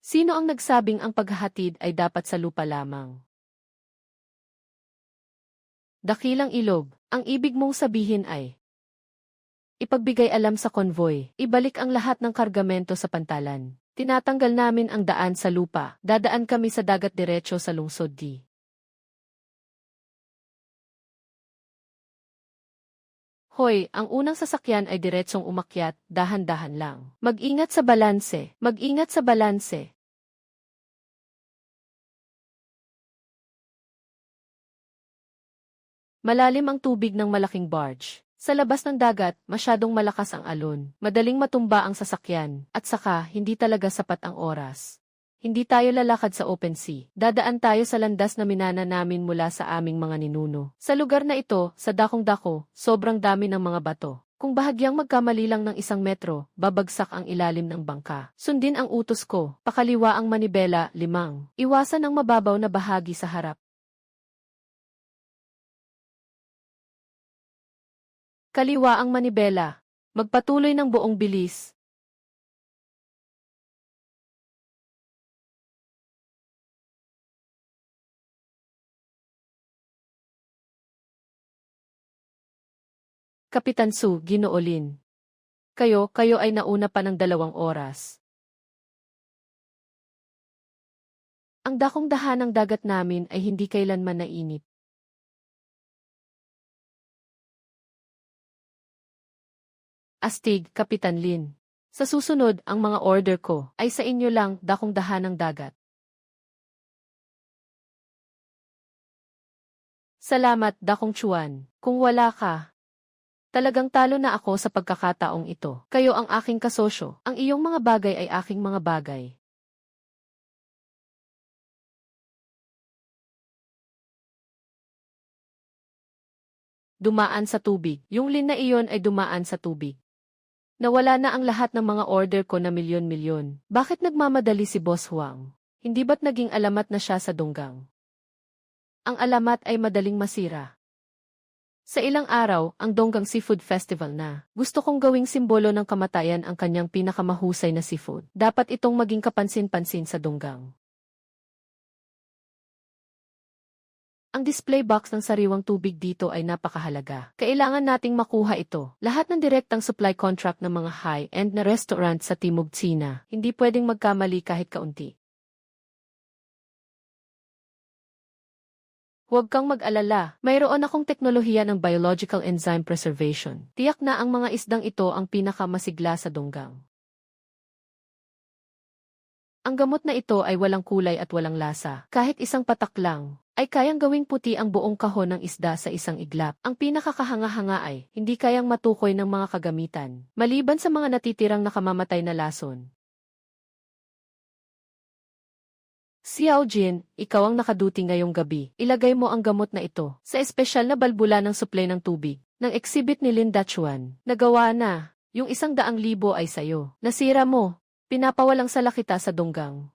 Sino ang nagsabing ang paghahatid ay dapat sa lupa lamang? Dakilang ilog. Ang ibig mong sabihin ay ipagbigay alam sa konvoy, ibalik ang lahat ng kargamento sa pantalan. Tinatanggal namin ang daan sa lupa, dadaan kami sa dagat diretso sa lungsod di. Hoy, ang unang sasakyan ay diretsong umakyat, dahan-dahan lang. Mag-ingat sa balanse. Mag-ingat sa balanse. Malalim ang tubig ng malaking barge. Sa labas ng dagat, masyadong malakas ang alon. Madaling matumba ang sasakyan, at saka, hindi talaga sapat ang oras. Hindi tayo lalakad sa open sea. Dadaan tayo sa landas na minana namin mula sa aming mga ninuno. Sa lugar na ito, sa dakong-dako, sobrang dami ng mga bato. Kung bahagyang magkamali lang ng 1 metro, babagsak ang ilalim ng bangka. Sundin ang utos ko. Pakaliwa ang manibela, 5. Iwasan ang mababaw na bahagi sa harap. Kaliwa ang manibela. Magpatuloy ng buong bilis. Kapitan Su, Ginoolin. Kayo ay nauna pa ng 2 oras. Ang dakong-dahanang dagat namin ay hindi kailanman nainip. Astig, Kapitan Lin. Sa susunod, ang mga order ko ay sa inyo lang, dakong-dahanang dagat. Salamat, Dakong Chuan. Kung wala ka, talagang talo na ako sa pagkakataong ito. Kayo ang aking kasosyo. Ang iyong mga bagay ay aking mga bagay. Dumaan sa tubig. Yung lin na iyon ay dumaan sa tubig. Nawala na ang lahat ng mga order ko na milyon-milyon. Bakit nagmamadali si Boss Huang? Hindi ba't naging alamat na siya sa Donggang? Ang alamat ay madaling masira. Sa ilang araw, ang Donggang Seafood Festival na. Gusto kong gawing simbolo ng kamatayan ang kanyang pinakamahusay na seafood. Dapat itong maging kapansin-pansin sa Donggang. Ang display box ng sariwang tubig dito ay napakahalaga. Kailangan nating makuha ito. Lahat ng direktang supply contract ng mga high-end na restaurant sa Timog Tsina, hindi pwedeng magkamali kahit kaunti. Huwag kang mag-alala, mayroon akong teknolohiya ng biological enzyme preservation. Tiyak na ang mga isdang ito ang pinakamasigla sa Donggang. Ang gamot na ito ay walang kulay at walang lasa. Kahit isang patak lang, ay kayang gawing puti ang buong kahon ng isda sa isang iglap. Ang pinakakahanga-hanga ay, hindi kayang matukoy ng mga kagamitan, maliban sa mga natitirang nakamamatay na lason. Xiao Jin, ikaw ang nakaduty ngayong gabi. Ilagay mo ang gamot na ito sa espesyal na balbula ng suplay ng tubig ng exhibit ni Lin Dachuan. Nagawa na. Yung 100,000 ay sayo. Nasira mo. Pinapawalang sala kita sa Donggang.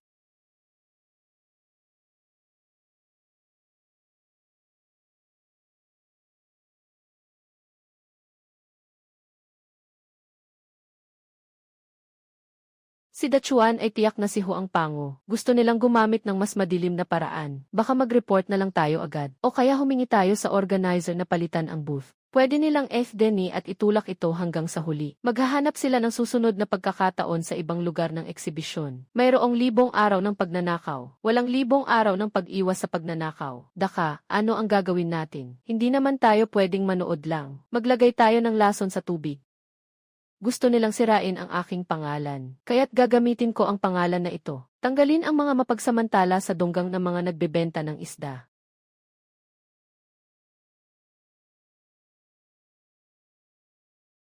Si Dachuan ay tiyak na si Huang Pango. Gusto nilang gumamit ng mas madilim na paraan. Baka mag-report na lang tayo agad. O kaya humingi tayo sa organizer na palitan ang booth. Pwede nilang FDNI at itulak ito hanggang sa huli. Maghahanap sila ng susunod na pagkakataon sa ibang lugar ng eksibisyon. Mayroong 1,000 araw ng pagnanakaw. Walang 1,000 araw ng pag-iwas sa pagnanakaw. Daka, ano ang gagawin natin? Hindi naman tayo pwedeng manood lang. Maglagay tayo ng lason sa tubig. Gusto nilang sirain ang aking pangalan. Kaya't gagamitin ko ang pangalan na ito. Tanggalin ang mga mapagsamantala sa Donggang ng mga nagbebenta ng isda.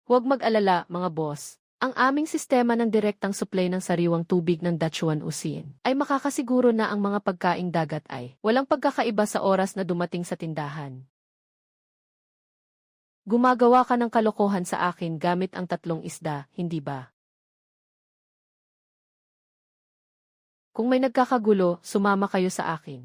Huwag mag-alala, mga boss. Ang aming sistema ng direktang supply ng sariwang tubig ng Dachuan Usin ay makakasiguro na ang mga pagkaing dagat ay walang pagkakaiba sa oras na dumating sa tindahan. Gumagawa ka ng kalokohan sa akin gamit ang 3 isda, hindi ba? Kung may nagkakagulo, sumama kayo sa akin.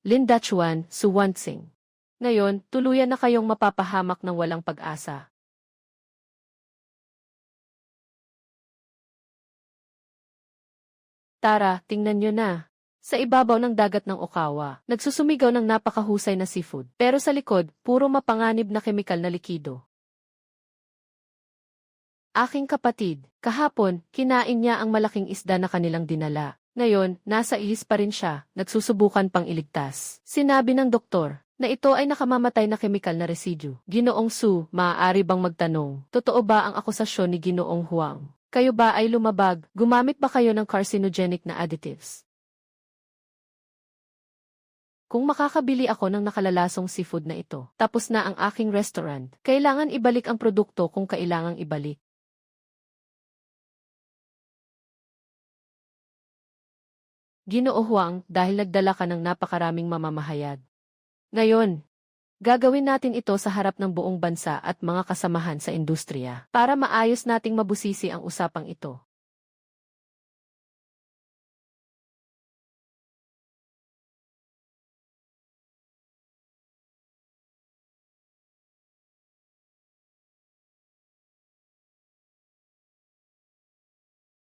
Lin Dachuan, Su Wansing. Ngayon, tuluyan na kayong mapapahamak ng walang pag-asa. Tara, tingnan nyo na. Sa ibabaw ng dagat ng Okawa, nagsusumigaw ng napakahusay na seafood. Pero sa likod, puro mapanganib na kemikal na likido. Aking kapatid, kahapon, kinain niya ang malaking isda na kanilang dinala. Ngayon, nasa ihis pa rin siya, nagsusubukan pang iligtas. Sinabi ng doktor na ito ay nakamamatay na chemical na residue. Ginoong Su, maaari bang magtanong, totoo ba ang akusasyon ni Ginoong Huang? Kayo ba ay lumabag? Gumamit ba kayo ng carcinogenic na additives? Kung makakabili ako ng nakalalasong seafood na ito, tapos na ang aking restaurant, kailangan ibalik ang produkto kung kailangang ibalik. Ginoo Huang, dahil nagdala ka ng napakaraming mamamahayag. Ngayon, gagawin natin ito sa harap ng buong bansa at mga kasamahan sa industriya para maayos nating mabusisi ang usapang ito.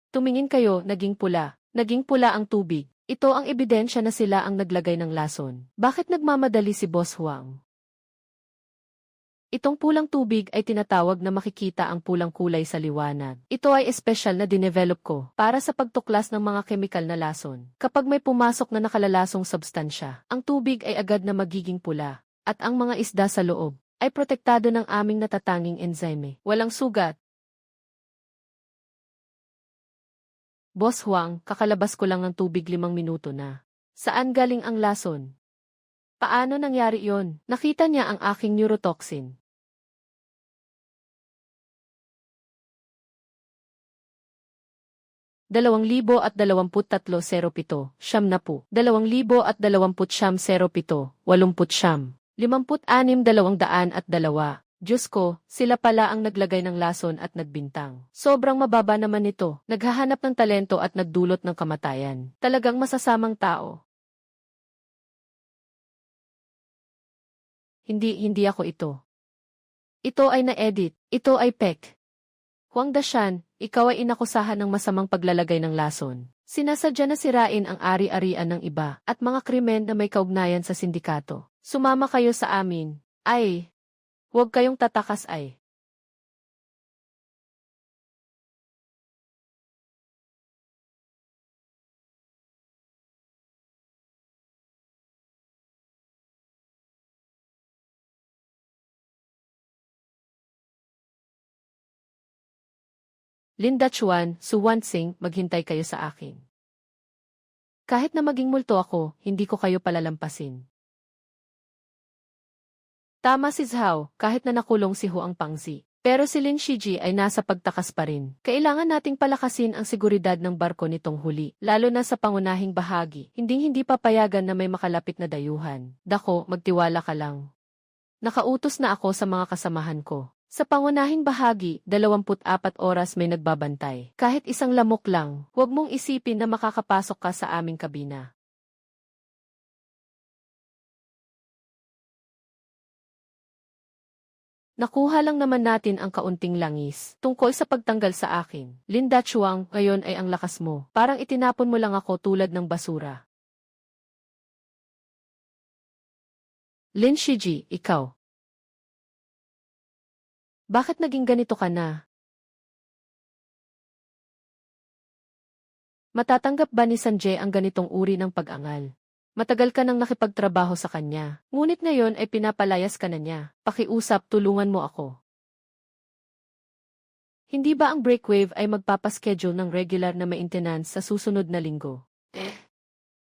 Tumingin kayo, naging pula. Naging pula ang tubig. Ito ang ebidensya na sila ang naglagay ng lason. Bakit nagmamadali si Boss Huang? Itong pulang tubig ay tinatawag na makikita ang pulang kulay sa liwanag. Ito ay espesyal na dinevelop ko para sa pagtuklas ng mga kemikal na lason. Kapag may pumasok na nakalalasong substansya, ang tubig ay agad na magiging pula. At ang mga isda sa loob ay protektado ng aming natatanging enzyme. Walang sugat. Boss Huang, kakalabas ko lang ng tubig 5 minuto na. Saan galing ang lason? Paano nangyari yon? Nakita niya ang aking neurotoxin. ₱2,023.07, siyam na po. ₱2,020.07, 80. 56,202. Diyos ko, sila pala ang naglagay ng lason at nagbintang. Sobrang mababa naman ito, naghahanap ng talento at nagdulot ng kamatayan. Talagang masasamang tao. Hindi ako ito. Ito ay na-edit, ito ay pek. Huang Dashan, ikaw ay inakusahan ng masamang paglalagay ng lason. Sinasadya na sirain ang ari-arian ng iba at mga krimen na may kaugnayan sa sindikato. Sumama kayo sa amin. Ay! Huwag kayong tatakas ay. Linda Chuan, Su Wansing, maghintay kayo sa akin. Kahit na maging multo ako, hindi ko kayo palalampasin. Tama si Zhao, kahit na nakulong si Huang Pangzi. Pero si Lin Shiji ay nasa pagtakas pa rin. Kailangan nating palakasin ang seguridad ng barko nitong huli, lalo na sa pangunahing bahagi. Hinding-hindi papayagan na may makalapit na dayuhan. Dako, magtiwala ka lang. Nakautos na ako sa mga kasamahan ko. Sa pangunahing bahagi, 24 oras may nagbabantay. Kahit isang lamok lang, huwag mong isipin na makakapasok ka sa aming kabina. Nakuha lang naman natin ang kaunting langis tungkol sa pagtanggal sa akin. Linda Chuang, ngayon ay ang lakas mo. Parang itinapon mo lang ako tulad ng basura. Lin Shiji, ikaw. Bakit naging ganito ka na? Matatanggap ba ni Sanjay ang ganitong uri ng pag-angal? Matagal ka nang nakipagtrabaho sa kanya. Ngunit ngayon ay pinapalayas ka na niya. Pakiusap, tulungan mo ako. Hindi ba ang Breakwave ay magpapaschedule ng regular na maintenance sa susunod na linggo?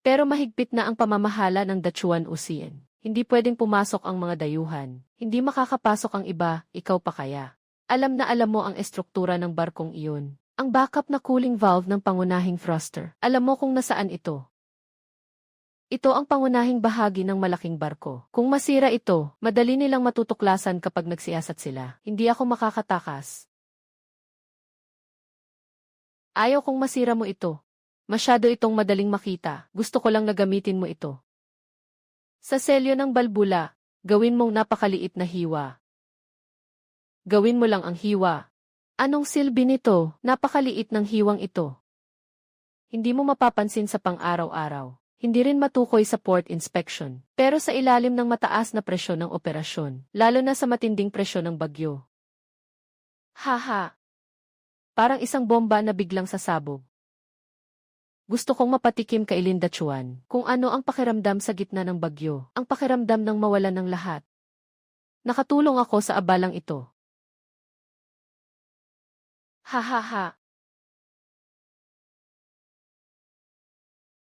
Pero mahigpit na ang pamamahala ng Dachuan Usian. Hindi pwedeng pumasok ang mga dayuhan. Hindi makakapasok ang iba, ikaw pa kaya. Alam na alam mo ang estruktura ng barkong iyon. Ang backup na cooling valve ng pangunahing thruster. Alam mo kung nasaan ito. Ito ang pangunahing bahagi ng malaking barko. Kung masira ito, madali nilang matutuklasan kapag nagsiyasat sila. Hindi ako makakatakas. Ayaw kong masira mo ito. Masyado itong madaling makita. Gusto ko lang na gamitin mo ito. Sa selyo ng balbula, gawin mong napakaliit na hiwa. Gawin mo lang ang hiwa. Anong silbi nito? Napakaliit ng hiwang ito. Hindi mo mapapansin sa pang-araw-araw. Hindi rin matukoy sa port inspection, pero sa ilalim ng mataas na presyon ng operasyon, lalo na sa matinding presyon ng bagyo. Haha! parang isang bomba na biglang sasabog. Gusto kong mapatikim kay Linda Chuan kung ano ang pakiramdam sa gitna ng bagyo, ang pakiramdam ng mawalan ng lahat. Nakatulong ako sa abalang ito. Ha ha ha.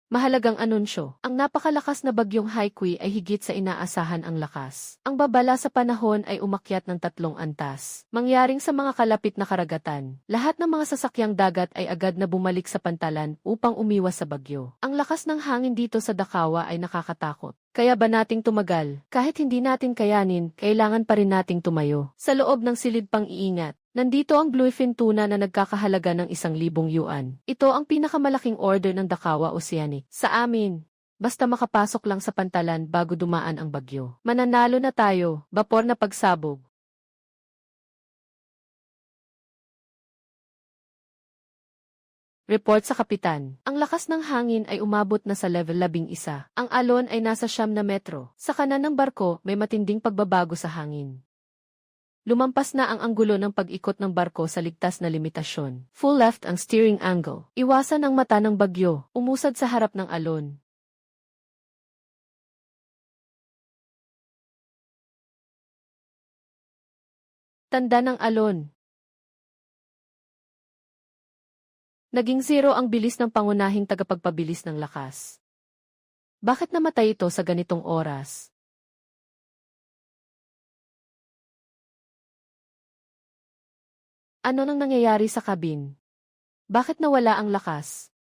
Mahalagang anunsyo, ang napakalakas na bagyong Haikui ay higit sa inaasahan ang lakas. Ang babala sa panahon ay umakyat ng 3 antas. Mangyaring sa mga kalapit na karagatan, lahat ng mga sasakyang dagat ay agad na bumalik sa pantalan upang umiwas sa bagyo. Ang lakas ng hangin dito sa Dakawa ay nakakatakot. Kaya ba nating tumagal? Kahit hindi natin kayanin, kailangan pa rin nating tumayo. Sa loob ng silid pang iingat, nandito ang bluefin tuna na nagkakahalaga ng 1,000 yuan. Ito ang pinakamalaking order ng Dakawa Oceanic. Sa amin, basta makapasok lang sa pantalan bago dumaan ang bagyo. Mananalo na tayo, bapor na pagsabog. Report sa kapitan. Ang lakas ng hangin ay umabot na sa level 11. Ang alon ay nasa 9 metro. Sa kanan ng barko, may matinding pagbabago sa hangin. Lumampas na ang anggulo ng pag-ikot ng barko sa ligtas na limitasyon. Full left ang steering angle. Iwasan ang mata ng bagyo. Umusad sa harap ng alon. Tanda ng alon. Naging 0 ang bilis ng pangunahing tagapagpabilis ng lakas. Bakit namatay ito sa ganitong oras? Ano nang nangyayari sa kabin? Bakit nawala ang lakas?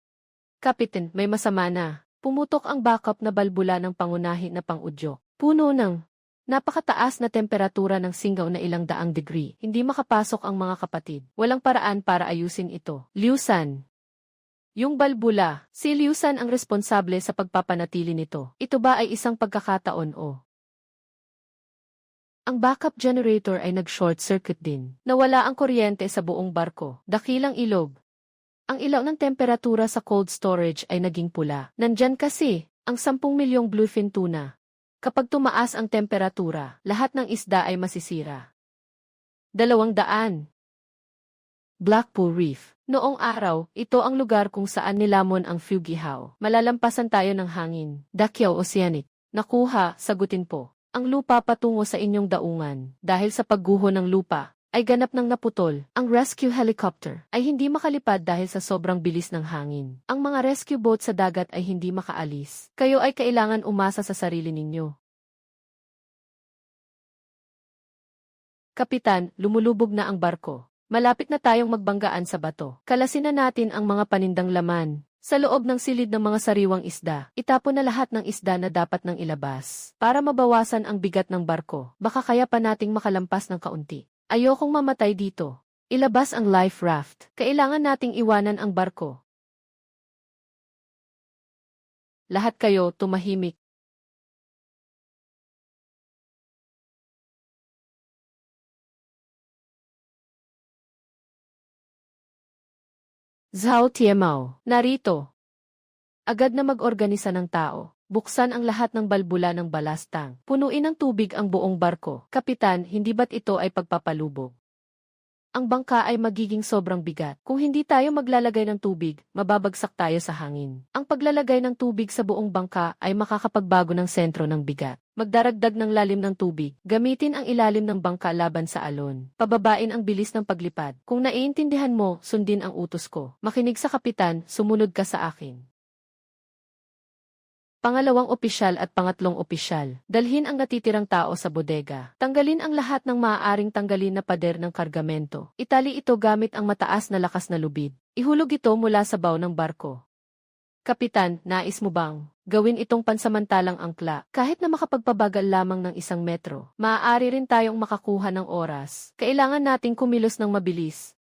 Kapitan, may masama na. Pumutok ang backup na balbula ng pangunahi na pang-udyo. Puno ng napakataas na temperatura ng singaw na 200 degree. Hindi makapasok ang mga kapatid. Walang paraan para ayusin ito. Liusan. Yung balbula, si Liusan ang responsable sa pagpapanatili nito. Ito ba ay isang pagkakataon o? Ang backup generator ay nag-short circuit din. Nawala ang kuryente sa buong barko. Dakilang ilog. Ang ilaw ng temperatura sa cold storage ay naging pula. Nandyan kasi, ang 10 milyong bluefin tuna. Kapag tumaas ang temperatura, lahat ng isda ay masisira. 200. Blackpool Reef. Noong araw, ito ang lugar kung saan nilamon ang Fugihaw. Malalampasan tayo ng hangin. Dakyao Oceanic. Nakuha, sagutin po. Ang lupa patungo sa inyong daungan. Dahil sa pagguho ng lupa, ay ganap ng naputol. Ang rescue helicopter ay hindi makalipad dahil sa sobrang bilis ng hangin. Ang mga rescue boat sa dagat ay hindi makaalis. Kayo ay kailangan umasa sa sarili ninyo. Kapitan, lumulubog na ang barko. Malapit na tayong magbanggaan sa bato. Kalasin na natin ang mga panindang laman. Sa loob ng silid ng mga sariwang isda, itapon na lahat ng isda na dapat nang ilabas. Para mabawasan ang bigat ng barko, baka kaya pa nating makalampas ng kaunti. Ayokong mamatay dito. Ilabas ang life raft. Kailangan nating iwanan ang barko. Lahat kayo tumahimik. Zhao Tiemao, narito. Agad na mag-organisa ng tao. Buksan ang lahat ng balbula ng balastang. Punuin ng tubig ang buong barko. Kapitan, hindi ba't ito ay pagpapalubog? Ang bangka ay magiging sobrang bigat. Kung hindi tayo maglalagay ng tubig, mababagsak tayo sa hangin. Ang paglalagay ng tubig sa buong bangka ay makakapagbago ng sentro ng bigat. Magdaragdag ng lalim ng tubig. Gamitin ang ilalim ng bangka laban sa alon. Pababain ang bilis ng paglipad. Kung naiintindihan mo, sundin ang utos ko. Makinig sa kapitan, sumunod ka sa akin. Pangalawang opisyal at pangatlong opisyal. Dalhin ang natitirang tao sa bodega. Tanggalin ang lahat ng maaaring tanggalin na pader ng kargamento. Itali ito gamit ang mataas na lakas na lubid. Ihulog ito mula sa baw ng barko. Kapitan, nais mo bang gawin itong pansamantalang angkla? Kahit na makapagpabagal lamang ng 1 metro, maaari rin tayong makakuha ng oras. Kailangan nating kumilos ng mabilis.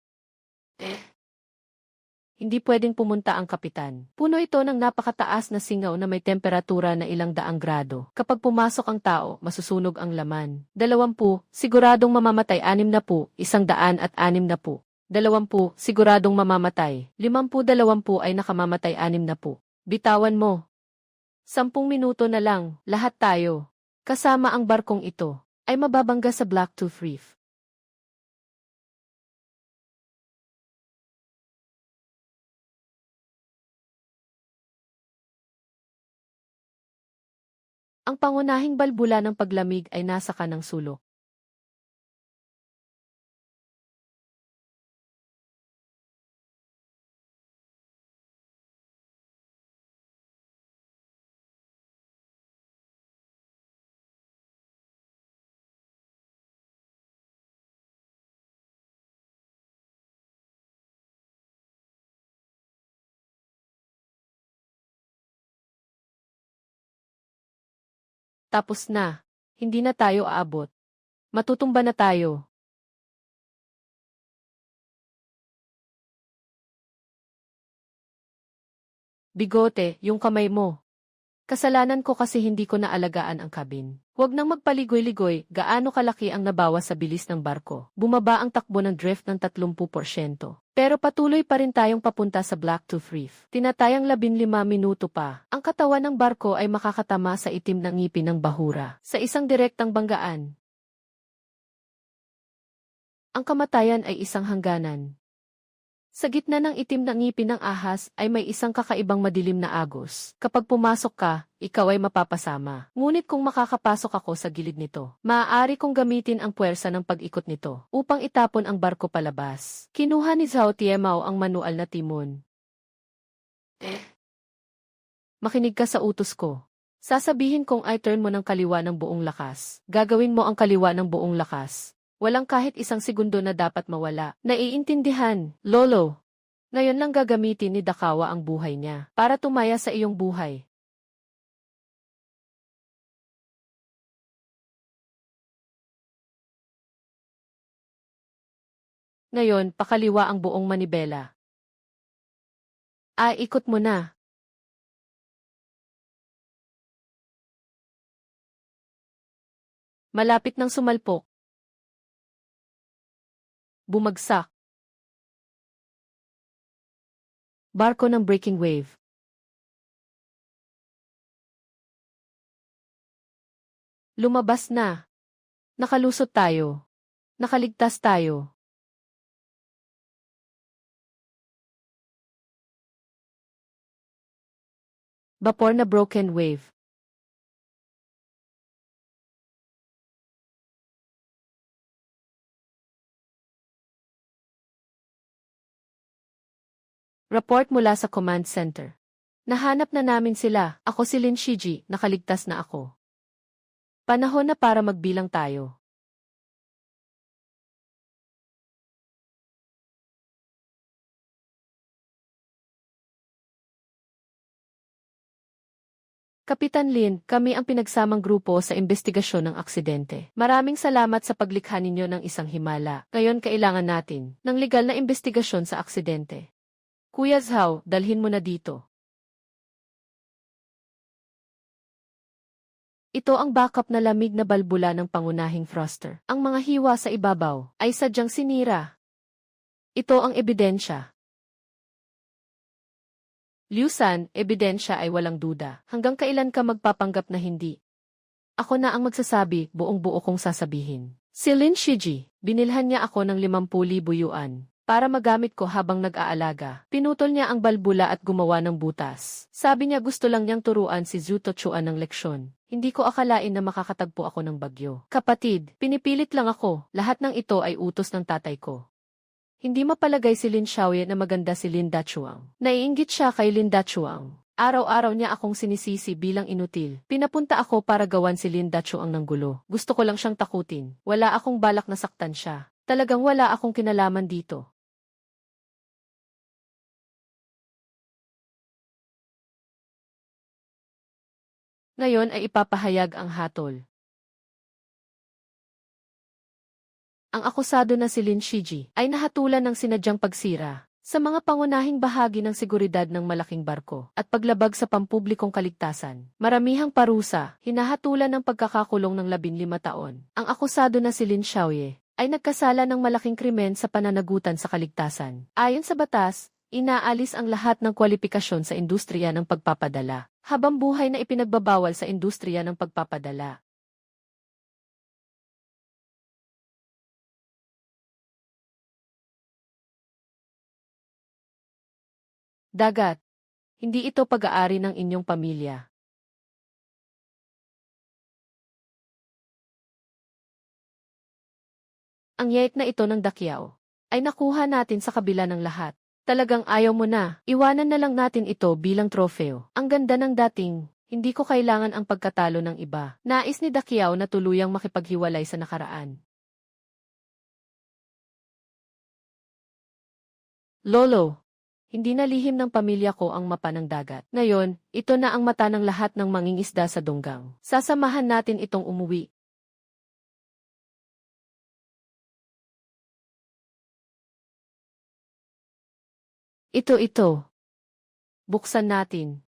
Hindi pwedeng pumunta ang kapitan. Puno ito ng napakataas na singaw na may temperatura na 200 grado. Kapag pumasok ang tao, masusunog ang laman. 20, siguradong mamamatay. 60, 160. 20, siguradong mamamatay. 50, 20 ay nakamamatay. 60. Bitawan mo. 10 minuto na lang, lahat tayo, kasama ang barkong ito, ay mababangga sa Blacktooth Reef. Ang pangunahing balbula ng paglamig ay nasa kanang sulok. Tapos na. Hindi na tayo aabot. Matutumba na tayo. Bigote, yung kamay mo. Kasalanan ko kasi hindi ko naalagaan ang cabin. Huwag nang magpaligoy-ligoy, gaano kalaki ang nabawas sa bilis ng barko. Bumaba ang takbo ng drift ng 30%. Pero patuloy pa rin tayong papunta sa Blacktooth Reef. Tinatayang 15 minuto pa. Ang katawan ng barko ay makakatama sa itim ng ngipin ng bahura. Sa isang direktang banggaan. Ang kamatayan ay isang hangganan. Sa gitna ng itim na ngipin ng ahas ay may isang kakaibang madilim na agos. Kapag pumasok ka, ikaw ay mapapasama. Ngunit kung makakapasok ako sa gilid nito, maaari kong gamitin ang puwersa ng pag-ikot nito upang itapon ang barko palabas. Kinuha ni Zhao Tiemao ang manual na timon. Makinig ka sa utos ko. Sasabihin kong I-turn mo ng kaliwa ng buong lakas. Gagawin mo ang kaliwa ng buong lakas. Walang kahit isang segundo na dapat mawala. Naiintindihan, Lolo. Ngayon lang gagamitin ni Dakawa ang buhay niya para tumaya sa iyong buhay. Ngayon, pakaliwa ang buong manibela. Ikot mo na. Malapit nang sumalpok. Bumagsak. Barko ng breaking wave. Lumabas na. Nakalusot tayo. Nakaligtas tayo. Vapor na broken wave. Report mula sa command center. Nahanap na namin sila. Ako si Lin Shiji, nakaligtas na ako. Panahon na para magbilang tayo. Kapitan Lin, kami ang pinagsamang grupo sa investigasyon ng aksidente. Maraming salamat sa paglikha ninyo ng isang himala. Ngayon kailangan natin ng legal na investigasyon sa aksidente. Kuya Zhao, dalhin mo na dito. Ito ang backup na lamig na balbula ng pangunahing thruster. Ang mga hiwa sa ibabaw ay sadyang sinira. Ito ang ebidensya. Liu San, ebidensya ay walang duda. Hanggang kailan ka magpapanggap na hindi? Ako na ang magsasabi, buong-buo kong sasabihin. Si Lin Shiji, binilhan niya ako ng 50,000 yuan para magamit ko habang nag-aalaga. Pinutol niya ang balbula at gumawa ng butas. Sabi niya gusto lang niyang turuan si Zhu Tochuan ng leksyon. Hindi ko akalain na makakatagpo ako ng bagyo. Kapatid, pinipilit lang ako. Lahat ng ito ay utos ng tatay ko. Hindi mapalagay si Lin Xiaoye na maganda si Lin Dachuang. Naiinggit siya kay Lin Dachuang. Araw-araw niya akong sinisisi bilang inutil. Pinapunta ako para gawan si Lin Dachuang ng gulo. Gusto ko lang siyang takutin. Wala akong balak na saktan siya. Talagang wala akong kinalaman dito. Ngayon ay ipapahayag ang hatol. Ang akusado na si Lin Shiji ay nahatulan ng sinadyang pagsira sa mga pangunahing bahagi ng seguridad ng malaking barko at paglabag sa pampublikong kaligtasan. Maramihang parusa, hinahatulan ng pagkakakulong ng 15 taon. Ang akusado na si Lin Xiaoye ay nagkasala ng malaking krimen sa pananagutan sa kaligtasan. Ayon sa batas, inaalis ang lahat ng kwalifikasyon sa industriya ng pagpapadala, habang buhay na ipinagbabawal sa industriya ng pagpapadala. Dagat. Hindi ito pag-aari ng inyong pamilya. Ang yait na ito ng Dakyao ay nakuha natin sa kabila ng lahat. Talagang ayaw mo na, iwanan na lang natin ito bilang trofeo. Ang ganda ng dating, hindi ko kailangan ang pagkatalo ng iba. Nais ni Dakyao na tuluyang makipaghiwalay sa nakaraan. Lolo, hindi na lihim ng pamilya ko ang mapa ng dagat. Ngayon, ito na ang mata ng lahat ng mangingisda sa Donggang. Sasamahan natin itong umuwi. Ito. Buksan natin.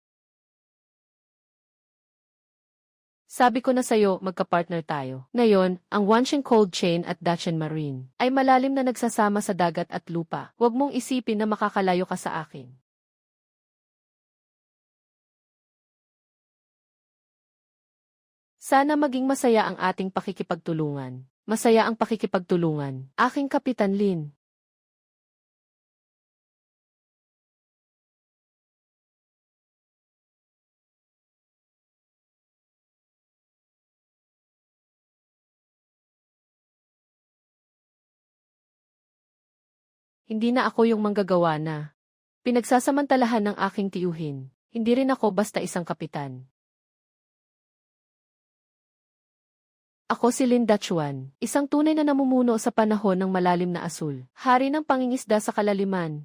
Sabi ko na sa'yo, magka-partner tayo. Ngayon, ang Wanshan Cold Chain at Dacian Marine ay malalim na nagsasama sa dagat at lupa. Huwag mong isipin na makakalayo ka sa akin. Sana maging masaya ang ating pakikipagtulungan. Masaya ang pakikipagtulungan. Aking Kapitan Lin. Hindi na ako yung manggagawa na pinagsasamantalahan ng aking tiyuhin. Hindi rin ako basta isang kapitan. Ako si Lin Dachuan, isang tunay na namumuno sa panahon ng malalim na asul. Hari ng pangingisda sa kalaliman.